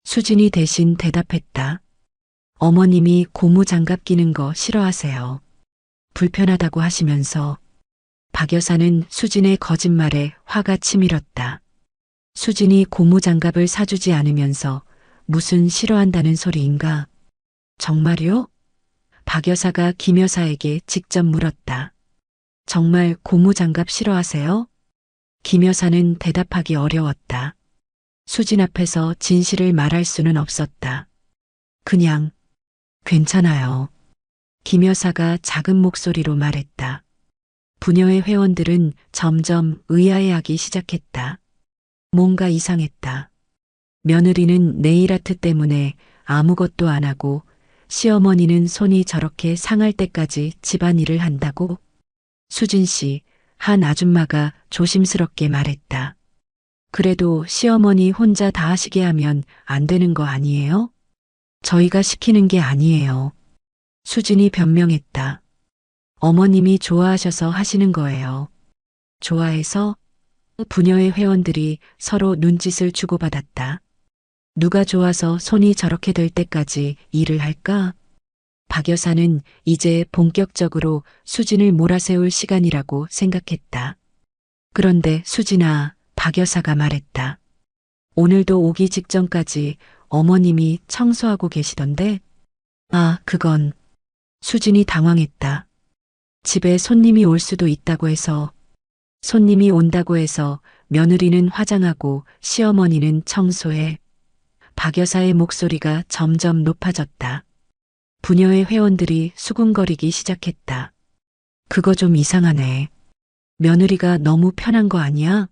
수진이 대신 대답했다. 어머님이 고무장갑 끼는 거 싫어하세요. 불편하다고 하시면서. 박 여사는 수진의 거짓말에 화가 치밀었다. 수진이 고무장갑을 사주지 않으면서 무슨 싫어한다는 소리인가? 정말요? 박 여사가 김 여사에게 직접 물었다. 정말 고무장갑 싫어하세요? 김 여사는 대답하기 어려웠다. 수진 앞에서 진실을 말할 수는 없었다. 그냥 괜찮아요. 김 여사가 작은 목소리로 말했다. 부녀의 회원들은 점점 의아해하기 시작했다. 뭔가 이상했다. 며느리는 네일아트 때문에 아무것도 안 하고 시어머니는 손이 저렇게 상할 때까지 집안일을 한다고? 수진 씨, 한 아줌마가 조심스럽게 말했다. 그래도 시어머니 혼자 다 하시게 하면 안 되는 거 아니에요? 저희가 시키는 게 아니에요. 수진이 변명했다. 어머님이 좋아하셔서 하시는 거예요. 좋아해서? 부녀의 회원들이 서로 눈짓을 주고받았다. 누가 좋아서 손이 저렇게 될 때까지 일을 할까? 박 여사는 이제 본격적으로 수진을 몰아세울 시간이라고 생각했다. 그런데 수진아, 박 여사가 말했다. 오늘도 오기 직전까지 어머님이 청소하고 계시던데? 아, 그건. 수진이 당황했다. 집에 손님이 올 수도 있다고 해서. 손님이 온다고 해서 며느리는 화장하고 시어머니는 청소해. 박 여사의 목소리가 점점 높아졌다. 부녀의 회원들이 수군거리기 시작했다. 그거 좀 이상하네. 며느리가 너무 편한 거 아니야?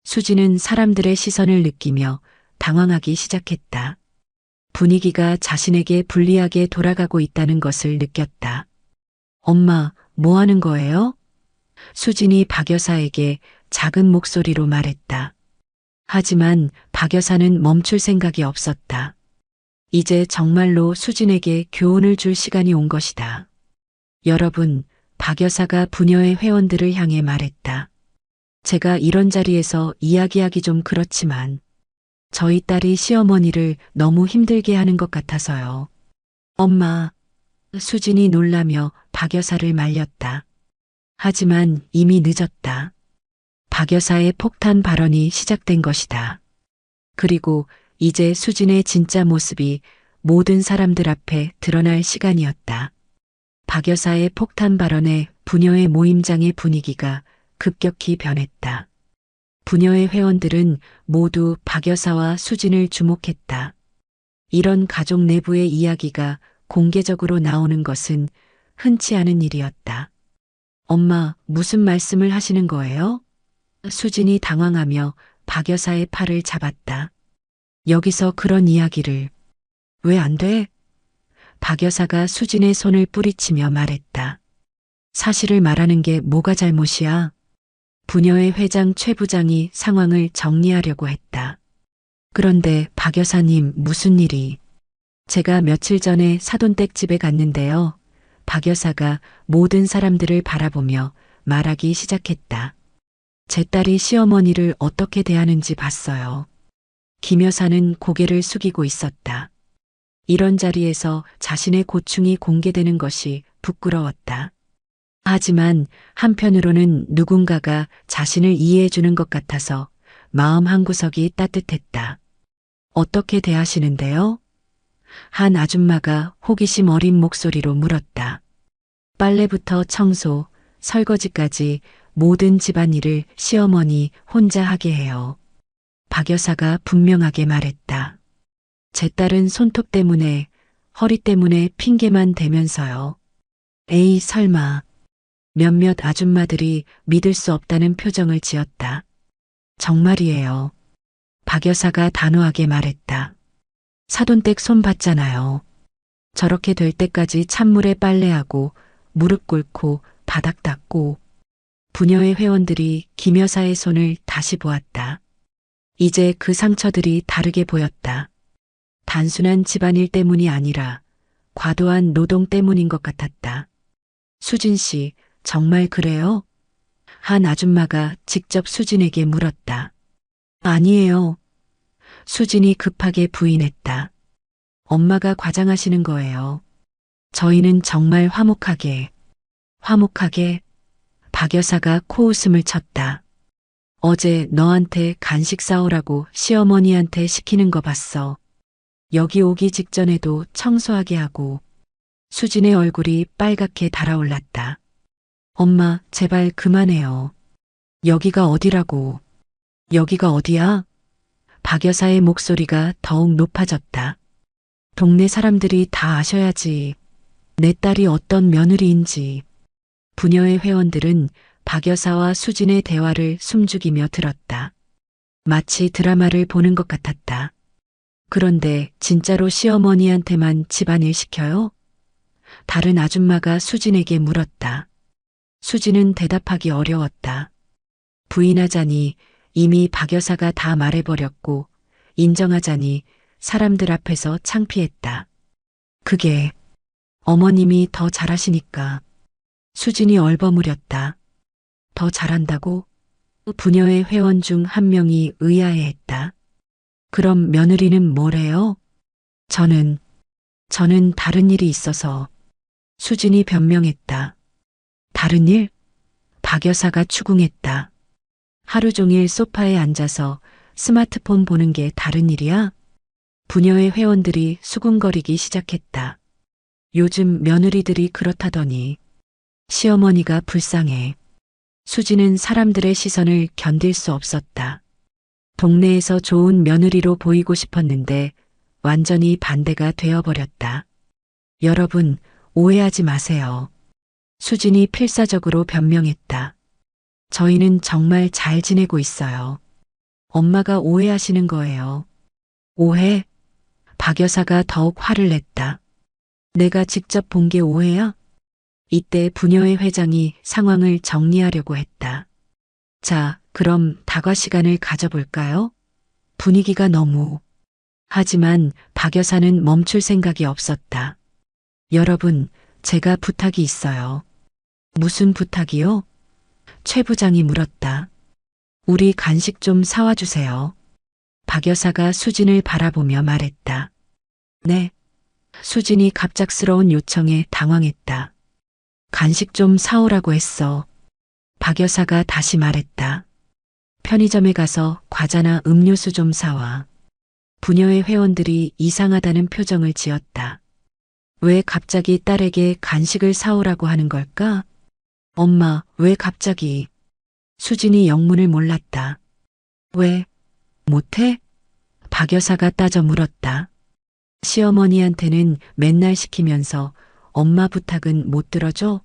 수지는 사람들의 시선을 느끼며 당황하기 시작했다. 분위기가 자신에게 불리하게 돌아가고 있다는 것을 느꼈다. 엄마, 뭐 하는 거예요? 수진이 박 여사에게 작은 목소리로 말했다. 하지만 박 여사는 멈출 생각이 없었다. 이제 정말로 수진에게 교훈을 줄 시간이 온 것이다. 여러분, 박 여사가 부녀의 회원들을 향해 말했다. 제가 이런 자리에서 이야기하기 좀 그렇지만 저희 딸이 시어머니를 너무 힘들게 하는 것 같아서요. 엄마, 수진이 놀라며 박 여사를 말렸다. 하지만 이미 늦었다. 박 여사의 폭탄 발언이 시작된 것이다. 그리고 이제 수진의 진짜 모습이 모든 사람들 앞에 드러날 시간이었다. 박 여사의 폭탄 발언에 부녀의 모임장의 분위기가 급격히 변했다. 부녀의 회원들은 모두 박 여사와 수진을 주목했다. 이런 가족 내부의 이야기가 공개적으로 나오는 것은 흔치 않은 일이었다. 엄마, 무슨 말씀을 하시는 거예요? 수진이 당황하며 박 여사의 팔을 잡았다. 여기서 그런 이야기를. 왜 안 돼? 박 여사가 수진의 손을 뿌리치며 말했다. 사실을 말하는 게 뭐가 잘못이야? 부녀의 회장 최 부장이 상황을 정리하려고 했다. 그런데 박 여사님, 무슨 일이? 제가 며칠 전에 사돈댁 집에 갔는데요. 박 여사가 모든 사람들을 바라보며 말하기 시작했다. 제 딸이 시어머니를 어떻게 대하는지 봤어요. 김 여사는 고개를 숙이고 있었다. 이런 자리에서 자신의 고충이 공개되는 것이 부끄러웠다. 하지만 한편으로는 누군가가 자신을 이해해 주는 것 같아서 마음 한구석이 따뜻했다. 어떻게 대하시는데요? 한 아줌마가 호기심 어린 목소리로 물었다. 빨래부터 청소, 설거지까지 모든 집안일을 시어머니 혼자 하게 해요. 박 여사가 분명하게 말했다. 제 딸은 손톱 때문에, 허리 때문에 핑계만 대면서요. 에이, 설마. 몇몇 아줌마들이 믿을 수 없다는 표정을 지었다. 정말이에요. 박 여사가 단호하게 말했다. 사돈댁 손 봤잖아요. 저렇게 될 때까지 찬물에 빨래하고 무릎 꿇고 바닥 닦고. 부녀의 회원들이 김 여사의 손을 다시 보았다. 이제 그 상처들이 다르게 보였다. 단순한 집안일 때문이 아니라 과도한 노동 때문인 것 같았다. 수진 씨, 정말 그래요? 한 아줌마가 직접 수진에게 물었다. 아니에요. 수진이 급하게 부인했다. 엄마가 과장하시는 거예요. 저희는 정말 화목하게. 박 여사가 코웃음을 쳤다. 어제 너한테 간식 사오라고 시어머니한테 시키는 거 봤어. 여기 오기 직전에도 청소하게 하고. 수진의 얼굴이 빨갛게 달아올랐다. 엄마, 제발 그만해요. 여기가 어디라고. 여기가 어디야? 박 여사의 목소리가 더욱 높아졌다. 동네 사람들이 다 아셔야지. 내 딸이 어떤 며느리인지. 부녀의 회원들은 박 여사와 수진의 대화를 숨죽이며 들었다. 마치 드라마를 보는 것 같았다. 그런데 진짜로 시어머니한테만 집안일 시켜요? 다른 아줌마가 수진에게 물었다. 수지는 대답하기 어려웠다. 부인하자니 이미 박 여사가 다 말해버렸고 인정하자니 사람들 앞에서 창피했다. 그게 어머님이 더 잘하시니까. 수진이 얼버무렸다. 더 잘한다고? 부녀의 회원 중 한 명이 의아해했다. 그럼 며느리는 뭐래요? 저는 다른 일이 있어서. 수진이 변명했다. 다른 일? 박 여사가 추궁했다. 하루 종일 소파에 앉아서 스마트폰 보는 게 다른 일이야? 부녀의 회원들이 수군거리기 시작했다. 요즘 며느리들이 그렇다더니. 시어머니가 불쌍해. 수지는 사람들의 시선을 견딜 수 없었다. 동네에서 좋은 며느리로 보이고 싶었는데 완전히 반대가 되어버렸다. 여러분, 오해하지 마세요. 수진이 필사적으로 변명했다. 저희는 정말 잘 지내고 있어요. 엄마가 오해하시는 거예요. 오해? 박 여사가 더욱 화를 냈다. 내가 직접 본 게 오해야? 이때 부녀회 회장이 상황을 정리하려고 했다. 자, 그럼 다과 시간을 가져볼까요? 분위기가 너무. 하지만 박 여사는 멈출 생각이 없었다. 여러분, 제가 부탁이 있어요. 무슨 부탁이요? 최 부장이 물었다. 우리 간식 좀 사와 주세요. 박 여사가 수진을 바라보며 말했다. 네. 수진이 갑작스러운 요청에 당황했다. 간식 좀 사오라고 했어. 박 여사가 다시 말했다. 편의점에 가서 과자나 음료수 좀 사와. 부녀의 회원들이 이상하다는 표정을 지었다. 왜 갑자기 딸에게 간식을 사오라고 하는 걸까? 엄마, 왜 갑자기? 수진이 영문을 몰랐다. 왜? 못해? 박 여사가 따져 물었다. 시어머니한테는 맨날 시키면서 엄마 부탁은 못 들어줘?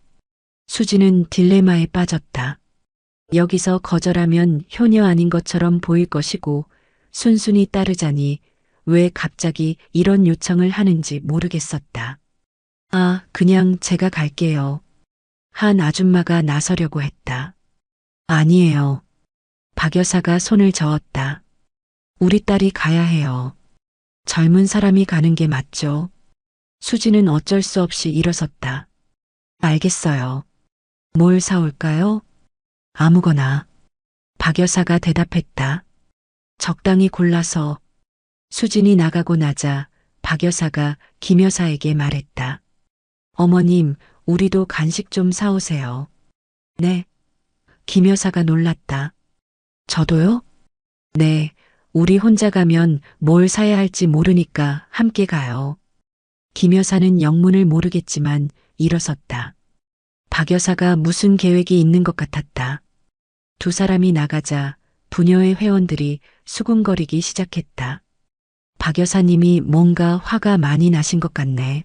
수지는 딜레마에 빠졌다. 여기서 거절하면 효녀 아닌 것처럼 보일 것이고 순순히 따르자니 왜 갑자기 이런 요청을 하는지 모르겠었다. 아, 그냥 제가 갈게요. 한 아줌마가 나서려고 했다. 아니에요. 박 여사가 손을 저었다. 우리 딸이 가야 해요. 젊은 사람이 가는 게 맞죠? 수지는 어쩔 수 없이 일어섰다. 알겠어요. 뭘 사올까요? 아무거나. 박 여사가 대답했다. 적당히 골라서. 수진이 나가고 나자 박 여사가 김 여사에게 말했다. 어머님, 우리도 간식 좀 사오세요. 네. 김 여사가 놀랐다. 저도요? 네. 우리 혼자 가면 뭘 사야 할지 모르니까 함께 가요. 김 여사는 영문을 모르겠지만 일어섰다. 박 여사가 무슨 계획이 있는 것 같았다. 두 사람이 나가자 부녀의 회원들이 수군거리기 시작했다. 박 여사님이 뭔가 화가 많이 나신 것 같네.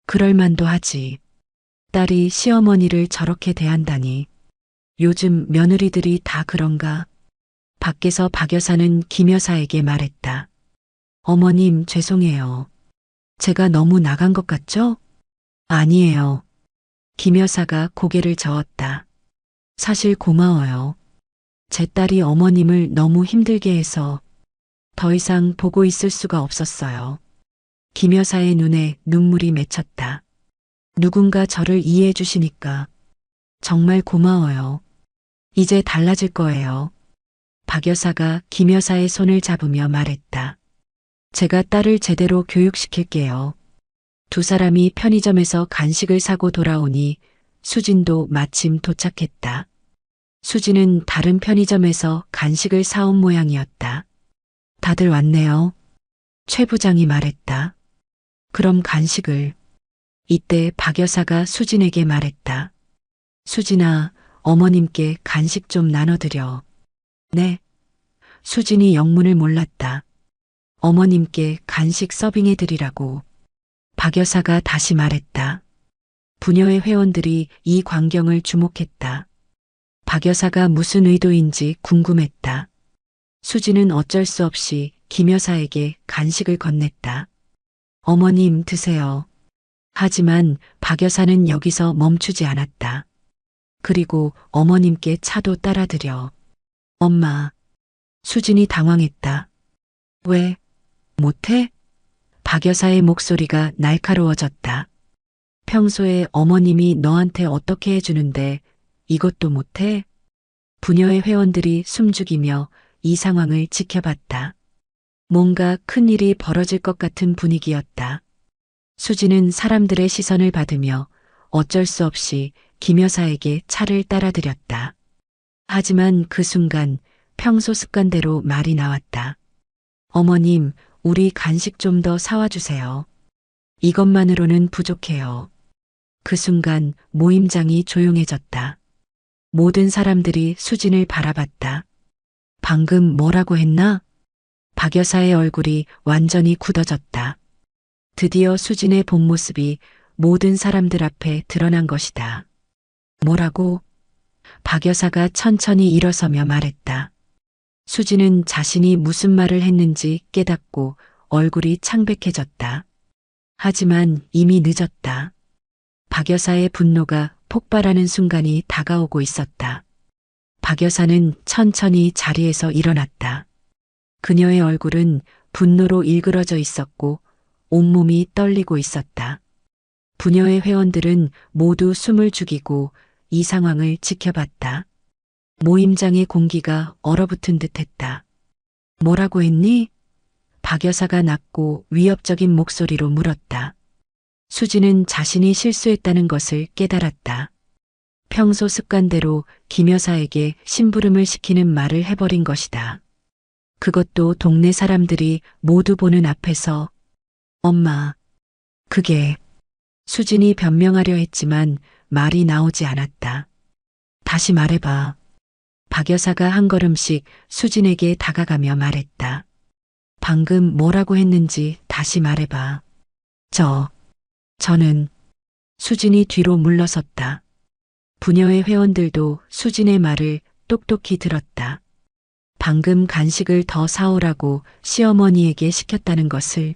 그럴 만도 하지. 딸이 시어머니를 저렇게 대한다니. 요즘 며느리들이 다 그런가? 밖에서 박 여사는 김 여사에게 말했다. 어머님, 죄송해요. 제가 너무 나간 것 같죠? 아니에요. 김 여사가 고개를 저었다. 사실 고마워요. 제 딸이 어머님을 너무 힘들게 해서 더 이상 보고 있을 수가 없었어요. 김 여사의 눈에 눈물이 맺혔다. 누군가 저를 이해해 주시니까 정말 고마워요. 이제 달라질 거예요. 박 여사가 김 여사의 손을 잡으며 말했다. 제가 딸을 제대로 교육시킬게요. 두 사람이 편의점에서 간식을 사고 돌아오니 수진도 마침 도착했다. 수진은 다른 편의점에서 간식을 사온 모양이었다. 다들 왔네요. 최 부장이 말했다. 그럼 간식을. 이때 박 여사가 수진에게 말했다. 수진아, 어머님께 간식 좀 나눠드려. 네. 수진이 영문을 몰랐다. 어머님께 간식 서빙해드리라고. 박 여사가 다시 말했다. 부녀의 회원들이 이 광경을 주목했다. 박 여사가 무슨 의도인지 궁금했다. 수지는 어쩔 수 없이 김 여사에게 간식을 건넸다. 어머님 드세요. 하지만 박 여사는 여기서 멈추지 않았다. 그리고 어머님께 차도 따라드려. 엄마. 수진이 당황했다. 왜? 못해? 박 여사의 목소리가 날카로워졌다. 평소에 어머님이 너한테 어떻게 해주는데 이것도 못해? 부녀의 회원들이 숨죽이며 이 상황을 지켜봤다. 뭔가 큰일이 벌어질 것 같은 분위기였다. 수지는 사람들의 시선을 받으며 어쩔 수 없이 김 여사에게 차를 따라드렸다. 하지만 그 순간 평소 습관대로 말이 나왔다. 어머님, 우리 간식 좀 더 사와 주세요. 이것만으로는 부족해요. 그 순간 모임장이 조용해졌다. 모든 사람들이 수진을 바라봤다. 방금 뭐라고 했나? 박 여사의 얼굴이 완전히 굳어졌다. 드디어 수진의 본 모습이 모든 사람들 앞에 드러난 것이다. 뭐라고? 박 여사가 천천히 일어서며 말했다. 수진은 자신이 무슨 말을 했는지 깨닫고 얼굴이 창백해졌다. 하지만 이미 늦었다. 박 여사의 분노가 폭발하는 순간이 다가오고 있었다. 박 여사는 천천히 자리에서 일어났다. 그녀의 얼굴은 분노로 일그러져 있었고 온몸이 떨리고 있었다. 부녀의 회원들은 모두 숨을 죽이고 이 상황을 지켜봤다. 모임장의 공기가 얼어붙은 듯했다. 뭐라고 했니? 박 여사가 낮고 위협적인 목소리로 물었다. 수지는 자신이 실수했다는 것을 깨달았다. 평소 습관대로 김 여사에게 심부름을 시키는 말을 해버린 것이다. 그것도 동네 사람들이 모두 보는 앞에서. 엄마, 그게. 수진이 변명하려 했지만 말이 나오지 않았다. 다시 말해봐. 박 여사가 한 걸음씩 수진에게 다가가며 말했다. 방금 뭐라고 했는지 다시 말해봐. 저는. 수진이 뒤로 물러섰다. 부녀의 회원들도 수진의 말을 똑똑히 들었다. 방금 간식을 더 사오라고 시어머니에게 시켰다는 것을.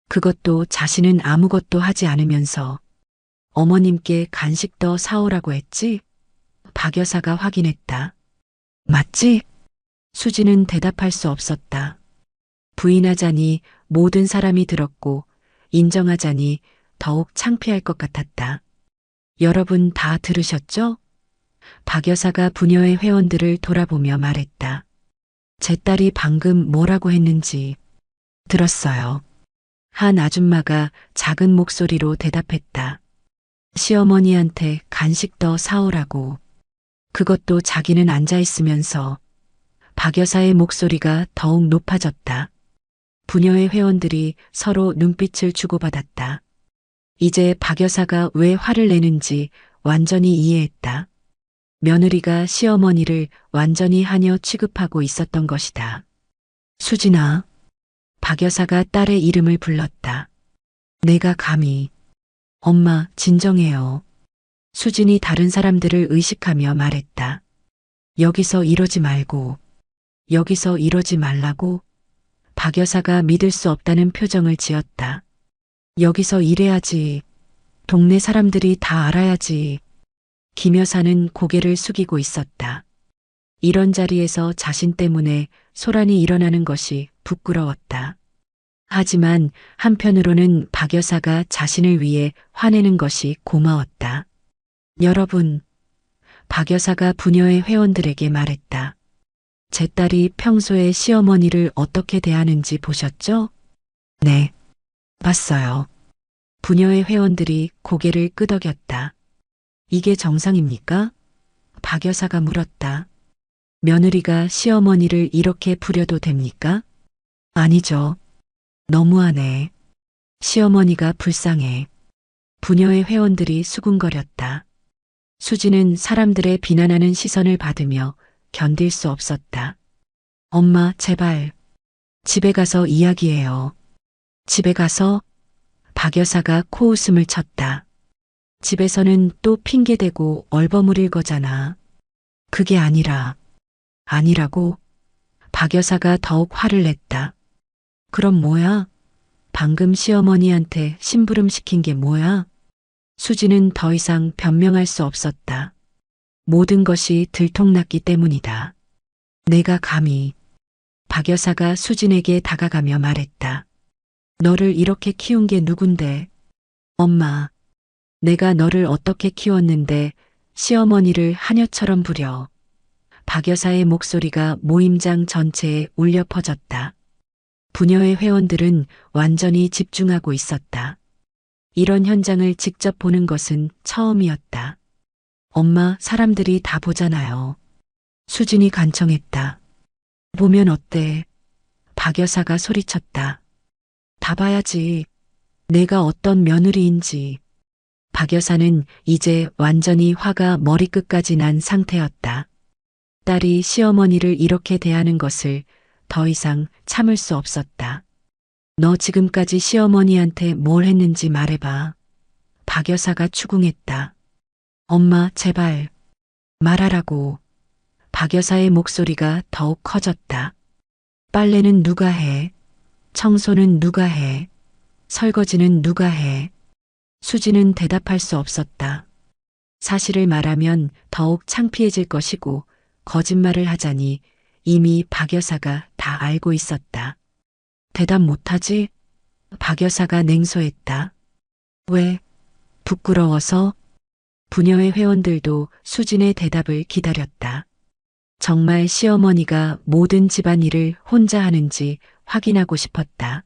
그것도 자신은 아무것도 하지 않으면서. 어머님께 간식 더 사오라고 했지? 박 여사가 확인했다. 맞지? 수진은 대답할 수 없었다. 부인하자니 모든 사람이 들었고 인정하자니 더욱 창피할 것 같았다. 여러분 다 들으셨죠? 박 여사가 부녀의 회원들을 돌아보며 말했다. 제 딸이 방금 뭐라고 했는지 들었어요. 한 아줌마가 작은 목소리로 대답했다. 시어머니한테 간식 더 사오라고. 그것도 자기는 앉아 있으면서. 박 여사의 목소리가 더욱 높아졌다. 부녀의 회원들이 서로 눈빛을 주고받았다. 이제 박 여사가 왜 화를 내는지 완전히 이해했다. 며느리가 시어머니를 완전히 하녀 취급하고 있었던 것이다. 수진아. 박 여사가 딸의 이름을 불렀다. 내가 감히. 엄마, 진정해요. 수진이 다른 사람들을 의식하며 말했다. 여기서 이러지 말고. 여기서 이러지 말라고. 박 여사가 믿을 수 없다는 표정을 지었다. 여기서 이래야지. 동네 사람들이 다 알아야지. 김 여사는 고개를 숙이고 있었다. 이런 자리에서 자신 때문에 소란이 일어나는 것이 부끄러웠다. 하지만 한편으로는 박 여사가 자신을 위해 화내는 것이 고마웠다. 여러분, 박 여사가 부녀의 회원들에게 말했다. 제 딸이 평소에 시어머니를 어떻게 대하는지 보셨죠? 네, 봤어요. 부녀의 회원들이 고개를 끄덕였다. 이게 정상입니까? 박 여사가 물었다. 며느리가 시어머니를 이렇게 부려도 됩니까? 아니죠. 너무하네. 시어머니가 불쌍해. 부녀의 회원들이 수군거렸다. 수지는 사람들의 비난하는 시선을 받으며 견딜 수 없었다. 엄마, 제발. 집에 가서 이야기해요. 집에 가서? 박 여사가 코웃음을 쳤다. 집에서는 또 핑계대고 얼버무릴 거잖아. 그게 아니라고? 박 여사가 더욱 화를 냈다. 그럼 뭐야? 방금 시어머니한테 심부름 시킨 게 뭐야? 수지는 더 이상 변명할 수 없었다. 모든 것이 들통났기 때문이다. 내가 감히. 박 여사가 수진에게 다가가며 말했다. 너를 이렇게 키운 게 누군데? 엄마, 내가 너를 어떻게 키웠는데 시어머니를 하녀처럼 부려. 박 여사의 목소리가 모임장 전체에 울려 퍼졌다. 부녀의 회원들은 완전히 집중하고 있었다. 이런 현장을 직접 보는 것은 처음이었다. 엄마, 사람들이 다 보잖아요. 수진이 간청했다. 보면 어때? 박 여사가 소리쳤다. 다 봐야지. 내가 어떤 며느리인지. 박 여사는 이제 완전히 화가 머리끝까지 난 상태였다. 딸이 시어머니를 이렇게 대하는 것을 더 이상 참을 수 없었다. 너 지금까지 시어머니한테 뭘 했는지 말해봐. 박 여사가 추궁했다. 엄마, 제발. 말하라고. 박 여사의 목소리가 더욱 커졌다. 빨래는 누가 해? 청소는 누가 해? 설거지는 누가 해? 수지는 대답할 수 없었다. 사실을 말하면 더욱 창피해질 것이고 거짓말을 하자니 이미 박 여사가 다 알고 있었다. 대답 못하지? 박 여사가 냉소했다. 왜? 부끄러워서? 부녀의 회원들도 수진의 대답을 기다렸다. 정말 시어머니가 모든 집안일을 혼자 하는지 확인하고 싶었다.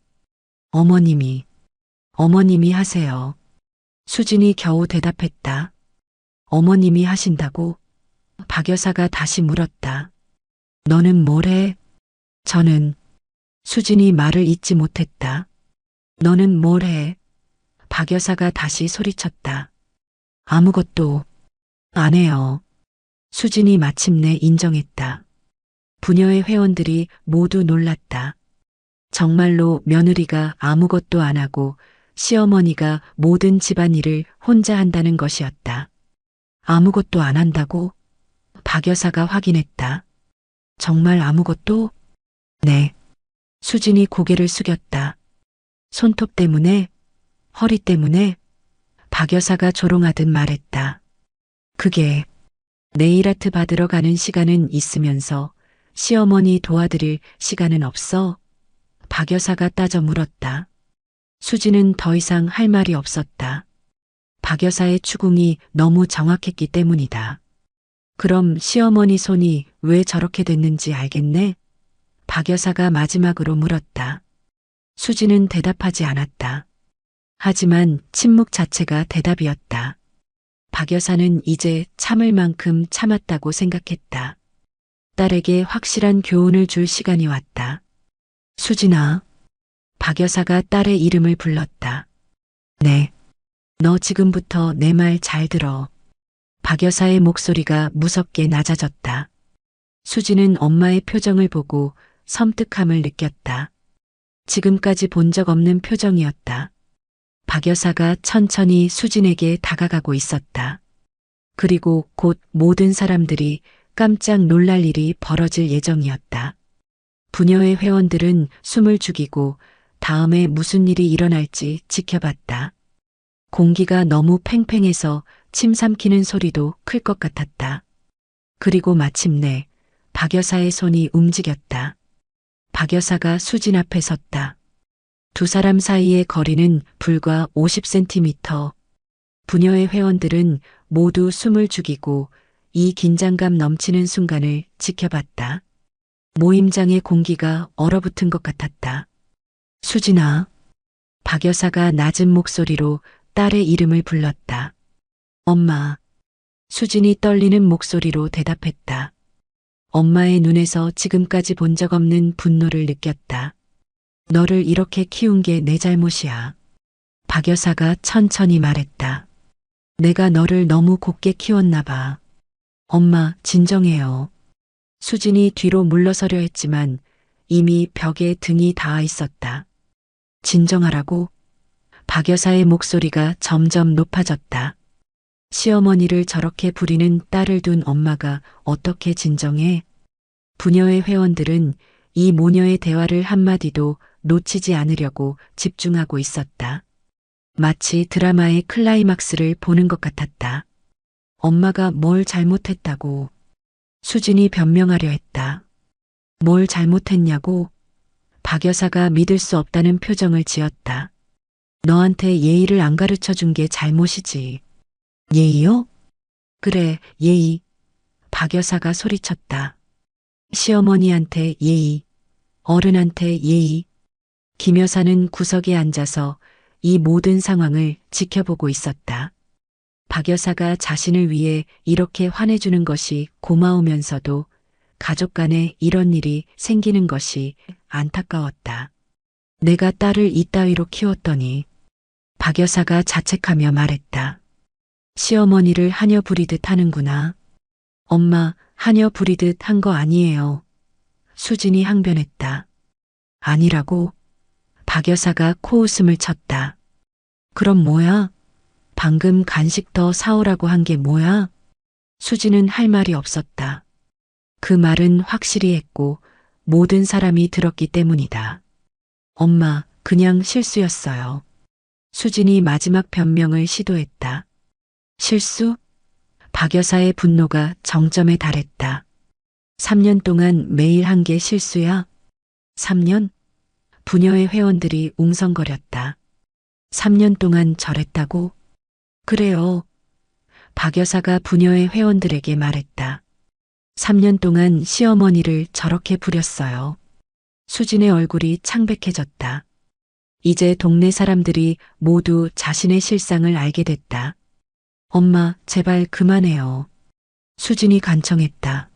어머님이 하세요. 수진이 겨우 대답했다. 어머님이 하신다고? 박 여사가 다시 물었다. 너는 뭘 해? 저는. 수진이 말을 잇지 못했다. 너는 뭘 해? 박 여사가 다시 소리쳤다. 아무것도 안 해요. 수진이 마침내 인정했다. 부녀의 회원들이 모두 놀랐다. 정말로 며느리가 아무것도 안 하고 시어머니가 모든 집안일을 혼자 한다는 것이었다. 아무것도 안 한다고? 박 여사가 확인했다. 정말 아무것도? 네. 수진이 고개를 숙였다. 손톱 때문에? 허리 때문에? 박 여사가 조롱하듯 말했다. 그게 네일아트 받으러 가는 시간은 있으면서 시어머니 도와드릴 시간은 없어? 박 여사가 따져 물었다. 수지는 더 이상 할 말이 없었다. 박 여사의 추궁이 너무 정확했기 때문이다. 그럼 시어머니 손이 왜 저렇게 됐는지 알겠네? 박 여사가 마지막으로 물었다. 수지는 대답하지 않았다. 하지만 침묵 자체가 대답이었다. 박 여사는 이제 참을 만큼 참았다고 생각했다. 딸에게 확실한 교훈을 줄 시간이 왔다. 수진아. 박 여사가 딸의 이름을 불렀다. 네. 너 지금부터 내 말 잘 들어. 박 여사의 목소리가 무섭게 낮아졌다. 수지는 엄마의 표정을 보고 섬뜩함을 느꼈다. 지금까지 본 적 없는 표정이었다. 박 여사가 천천히 수진에게 다가가고 있었다. 그리고 곧 모든 사람들이 깜짝 놀랄 일이 벌어질 예정이었다. 부녀의 회원들은 숨을 죽이고 다음에 무슨 일이 일어날지 지켜봤다. 공기가 너무 팽팽해서 침 삼키는 소리도 클 것 같았다. 그리고 마침내 박 여사의 손이 움직였다. 박 여사가 수진 앞에 섰다. 두 사람 사이의 거리는 불과 50cm. 부녀의 회원들은 모두 숨을 죽이고 이 긴장감 넘치는 순간을 지켜봤다. 모임장의 공기가 얼어붙은 것 같았다. 수진아. 박 여사가 낮은 목소리로 딸의 이름을 불렀다. 엄마. 수진이 떨리는 목소리로 대답했다. 엄마의 눈에서 지금까지 본 적 없는 분노를 느꼈다. 너를 이렇게 키운 게 내 잘못이야. 박 여사가 천천히 말했다. 내가 너를 너무 곱게 키웠나 봐. 엄마, 진정해요. 수진이 뒤로 물러서려 했지만 이미 벽에 등이 닿아 있었다. 진정하라고? 박 여사의 목소리가 점점 높아졌다. 시어머니를 저렇게 부리는 딸을 둔 엄마가 어떻게 진정해? 부녀의 회원들은 이 모녀의 대화를 한마디도 놓치지 않으려고 집중하고 있었다. 마치 드라마의 클라이막스를 보는 것 같았다. 엄마가 뭘 잘못했다고. 수진이 변명하려 했다. 뭘 잘못했냐고. 박 여사가 믿을 수 없다는 표정을 지었다. 너한테 예의를 안 가르쳐 준 게 잘못이지. 예의요? 그래, 예의. 박 여사가 소리쳤다. 시어머니한테 예의, 어른한테 예의. 김 여사는 구석에 앉아서 이 모든 상황을 지켜보고 있었다. 박 여사가 자신을 위해 이렇게 화내주는 것이 고마우면서도 가족 간에 이런 일이 생기는 것이 안타까웠다. 내가 딸을 이따위로 키웠더니. 박 여사가 자책하며 말했다. 시어머니를 하녀 부리듯 하는구나. 엄마, 하녀 부리듯 한 거 아니에요. 수진이 항변했다. 아니라고? 박 여사가 코웃음을 쳤다. 그럼 뭐야? 방금 간식 더 사오라고 한 게 뭐야? 수진은 할 말이 없었다. 그 말은 확실히 했고 모든 사람이 들었기 때문이다. 엄마, 그냥 실수였어요. 수진이 마지막 변명을 시도했다. 실수? 박 여사의 분노가 정점에 달했다. 3년 동안 매일 한 게 실수야? 3년? 부녀의 회원들이 웅성거렸다. 3년 동안 저랬다고? 그래요. 박 여사가 부녀의 회원들에게 말했다. 3년 동안 시어머니를 저렇게 부렸어요. 수진의 얼굴이 창백해졌다. 이제 동네 사람들이 모두 자신의 실상을 알게 됐다. 엄마, 제발 그만해요. 수진이 간청했다.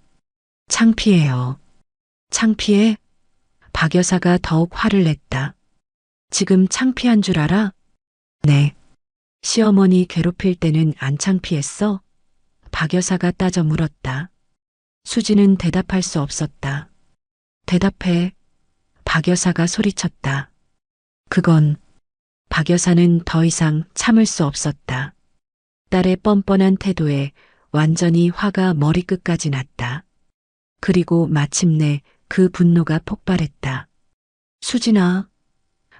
창피해요. 창피해? 박 여사가 더욱 화를 냈다. 지금 창피한 줄 알아? 네. 시어머니 괴롭힐 때는 안 창피했어? 박 여사가 따져 물었다. 수진은 대답할 수 없었다. 대답해. 박 여사가 소리쳤다. 그건. 박 여사는 더 이상 참을 수 없었다. 딸의 뻔뻔한 태도에 완전히 화가 머리끝까지 났다. 그리고 마침내 그 분노가 폭발했다. 수진아.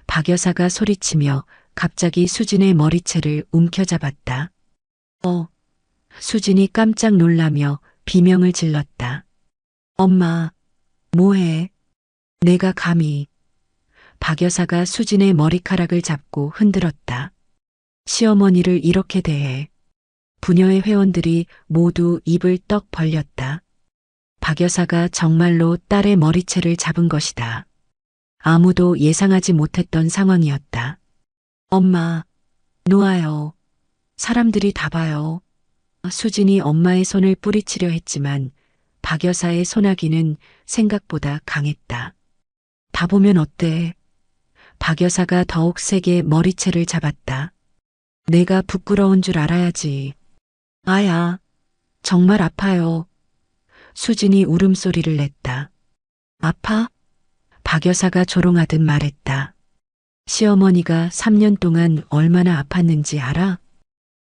박 여사가 소리치며 갑자기 수진의 머리채를 움켜잡았다. 수진이 깜짝 놀라며 비명을 질렀다. 엄마, 뭐해? 내가 감히. 박 여사가 수진의 머리카락을 잡고 흔들었다. 시어머니를 이렇게 대해. 부녀의 회원들이 모두 입을 떡 벌렸다. 박 여사가 정말로 딸의 머리채를 잡은 것이다. 아무도 예상하지 못했던 상황이었다. 엄마, 놓아요. 사람들이 다 봐요. 수진이 엄마의 손을 뿌리치려 했지만 박 여사의 소나기는 생각보다 강했다. 다 보면 어때? 박 여사가 더욱 세게 머리채를 잡았다. 내가 부끄러운 줄 알아야지. 아야, 정말 아파요. 수진이 울음소리를 냈다. 아파? 박 여사가 조롱하듯 말했다. 시어머니가 3년 동안 얼마나 아팠는지 알아?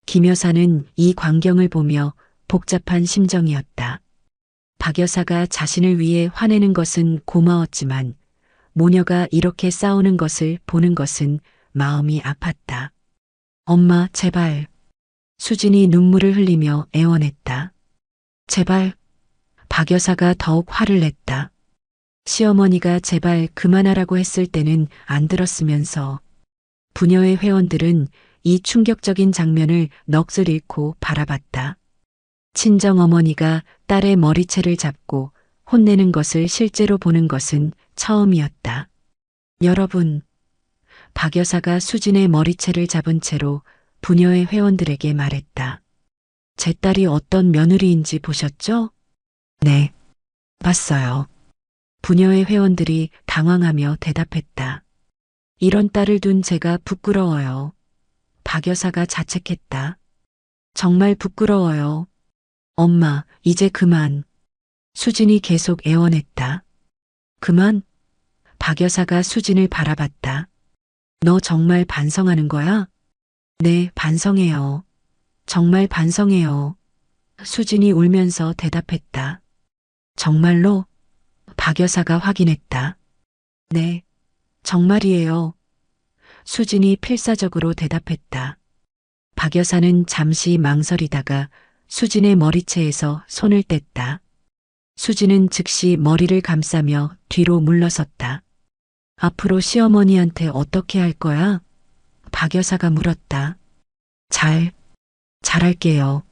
김 여사는 이 광경을 보며 복잡한 심정이었다. 박 여사가 자신을 위해 화내는 것은 고마웠지만 모녀가 이렇게 싸우는 것을 보는 것은 마음이 아팠다. 엄마, 제발. 수진이 눈물을 흘리며 애원했다. 제발. 박 여사가 더욱 화를 냈다. 시어머니가 제발 그만하라고 했을 때는 안 들었으면서. 부녀의 회원들은 이 충격적인 장면을 넋을 잃고 바라봤다. 친정어머니가 딸의 머리채를 잡고 혼내는 것을 실제로 보는 것은 처음이었다. 여러분, 박 여사가 수진의 머리채를 잡은 채로 부녀의 회원들에게 말했다. 제 딸이 어떤 며느리인지 보셨죠? 네, 봤어요. 부녀의 회원들이 당황하며 대답했다. 이런 딸을 둔 제가 부끄러워요. 박 여사가 자책했다. 정말 부끄러워요. 엄마, 이제 그만. 수진이 계속 애원했다. 그만? 박 여사가 수진을 바라봤다. 너 정말 반성하는 거야? 네, 반성해요. 정말 반성해요. 수진이 울면서 대답했다. 정말로? 박 여사가 확인했다. 네, 정말이에요. 수진이 필사적으로 대답했다. 박 여사는 잠시 망설이다가 수진의 머리채에서 손을 뗐다. 수진은 즉시 머리를 감싸며 뒤로 물러섰다. 앞으로 시어머니한테 어떻게 할 거야? 박 여사가 물었다. 잘할게요.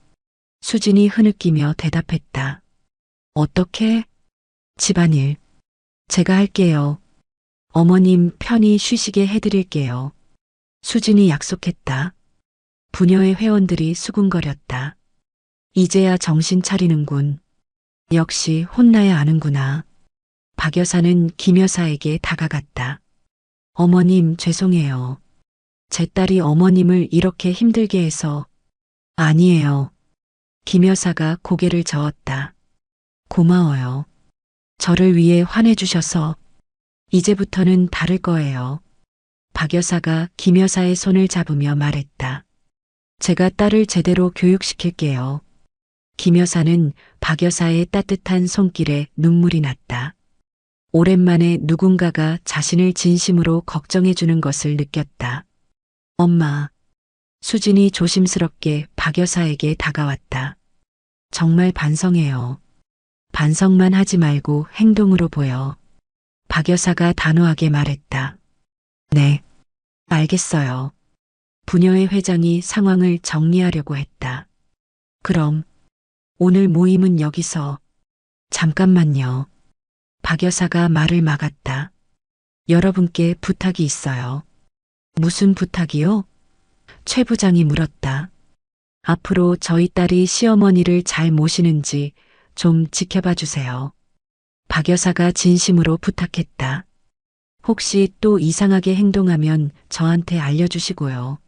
수진이 흐느끼며 대답했다. 어떻게? 집안일. 제가 할게요. 어머님 편히 쉬시게 해드릴게요. 수진이 약속했다. 부녀의 회원들이 수군거렸다. 이제야 정신 차리는군. 역시 혼나야 아는구나. 박 여사는 김 여사에게 다가갔다. 어머님 죄송해요. 제 딸이 어머님을 이렇게 힘들게 해서. 아니에요. 김 여사가 고개를 저었다. 고마워요. 저를 위해 화내주셔서. 이제부터는 다를 거예요. 박 여사가 김 여사의 손을 잡으며 말했다. 제가 딸을 제대로 교육시킬게요. 김 여사는 박 여사의 따뜻한 손길에 눈물이 났다. 오랜만에 누군가가 자신을 진심으로 걱정해 주는 것을 느꼈다. 엄마. 수진이 조심스럽게 박 여사에게 다가왔다. 정말 반성해요. 반성만 하지 말고 행동으로 보여. 박 여사가 단호하게 말했다. 네, 알겠어요. 부녀의 회장이 상황을 정리하려고 했다. 그럼 오늘 모임은 여기서. 잠깐만요. 박 여사가 말을 막았다. 여러분께 부탁이 있어요. 무슨 부탁이요? 최 부장이 물었다. 앞으로 저희 딸이 시어머니를 잘 모시는지 좀 지켜봐 주세요. 박 여사가 진심으로 부탁했다. 혹시 또 이상하게 행동하면 저한테 알려주시고요.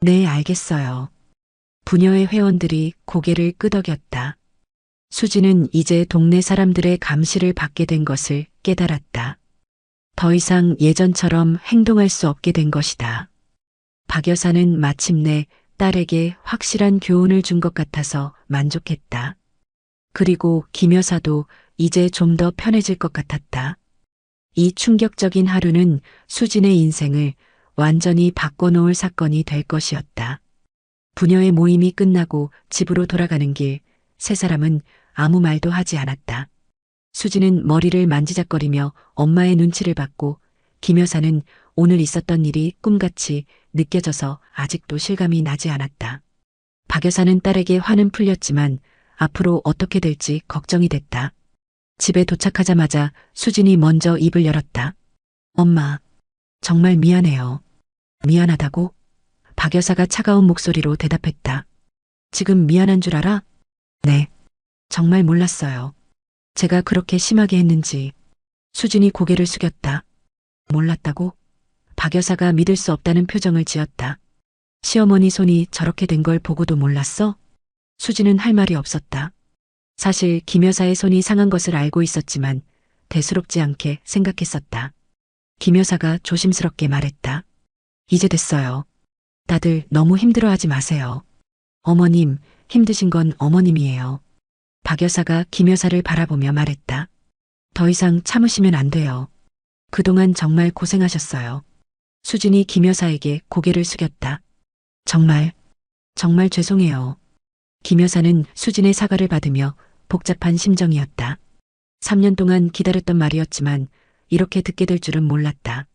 네, 알겠어요. 부녀의 회원들이 고개를 끄덕였다. 수지는 이제 동네 사람들의 감시를 받게 된 것을 깨달았다. 더 이상 예전처럼 행동할 수 없게 된 것이다. 박 여사는 마침내 딸에게 확실한 교훈을 준 것 같아서 만족했다. 그리고 김 여사도 이제 좀 더 편해질 것 같았다. 이 충격적인 하루는 수진의 인생을 완전히 바꿔놓을 사건이 될 것이었다. 부녀의 모임이 끝나고 집으로 돌아가는 길, 세 사람은 아무 말도 하지 않았다. 수진은 머리를 만지작거리며 엄마의 눈치를 받고 김 여사는 오늘 있었던 일이 꿈같이 느껴져서 아직도 실감이 나지 않았다. 박 여사는 딸에게 화는 풀렸지만 앞으로 어떻게 될지 걱정이 됐다. 집에 도착하자마자 수진이 먼저 입을 열었다. 엄마, 정말 미안해요. 미안하다고? 박 여사가 차가운 목소리로 대답했다. 지금 미안한 줄 알아? 네. 정말 몰랐어요. 제가 그렇게 심하게 했는지. 수진이 고개를 숙였다. 몰랐다고? 박 여사가 믿을 수 없다는 표정을 지었다. 시어머니 손이 저렇게 된 걸 보고도 몰랐어? 수진은 할 말이 없었다. 사실 김 여사의 손이 상한 것을 알고 있었지만 대수롭지 않게 생각했었다. 김 여사가 조심스럽게 말했다. 이제 됐어요. 다들 너무 힘들어하지 마세요. 어머님, 힘드신 건 어머님이에요. 박 여사가 김 여사를 바라보며 말했다. 더 이상 참으시면 안 돼요. 그동안 정말 고생하셨어요. 수진이 김 여사에게 고개를 숙였다. 정말 죄송해요. 김 여사는 수진의 사과를 받으며 복잡한 심정이었다. 3년 동안 기다렸던 말이었지만 이렇게 듣게 될 줄은 몰랐다.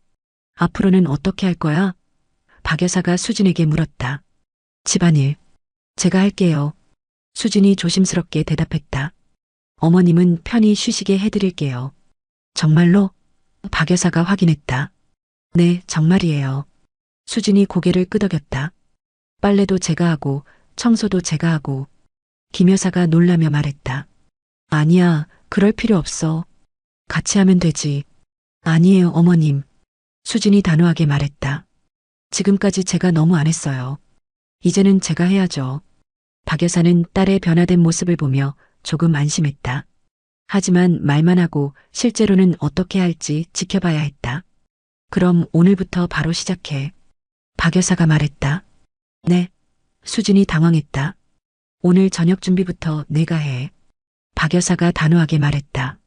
앞으로는 어떻게 할 거야? 박 여사가 수진에게 물었다. 집안일. 제가 할게요. 수진이 조심스럽게 대답했다. 어머님은 편히 쉬시게 해드릴게요. 정말로? 박 여사가 확인했다. 네, 정말이에요. 수진이 고개를 끄덕였다. 빨래도 제가 하고 청소도 제가 하고. 김 여사가 놀라며 말했다. 아니야, 그럴 필요 없어. 같이 하면 되지. 아니에요, 어머님. 수진이 단호하게 말했다. 지금까지 제가 너무 안 했어요. 이제는 제가 해야죠. 박 여사는 딸의 변화된 모습을 보며 조금 안심했다. 하지만 말만 하고 실제로는 어떻게 할지 지켜봐야 했다. 그럼 오늘부터 바로 시작해. 박 여사가 말했다. 네. 수진이 당황했다. 오늘 저녁 준비부터 내가 해. 박 여사가 단호하게 말했다.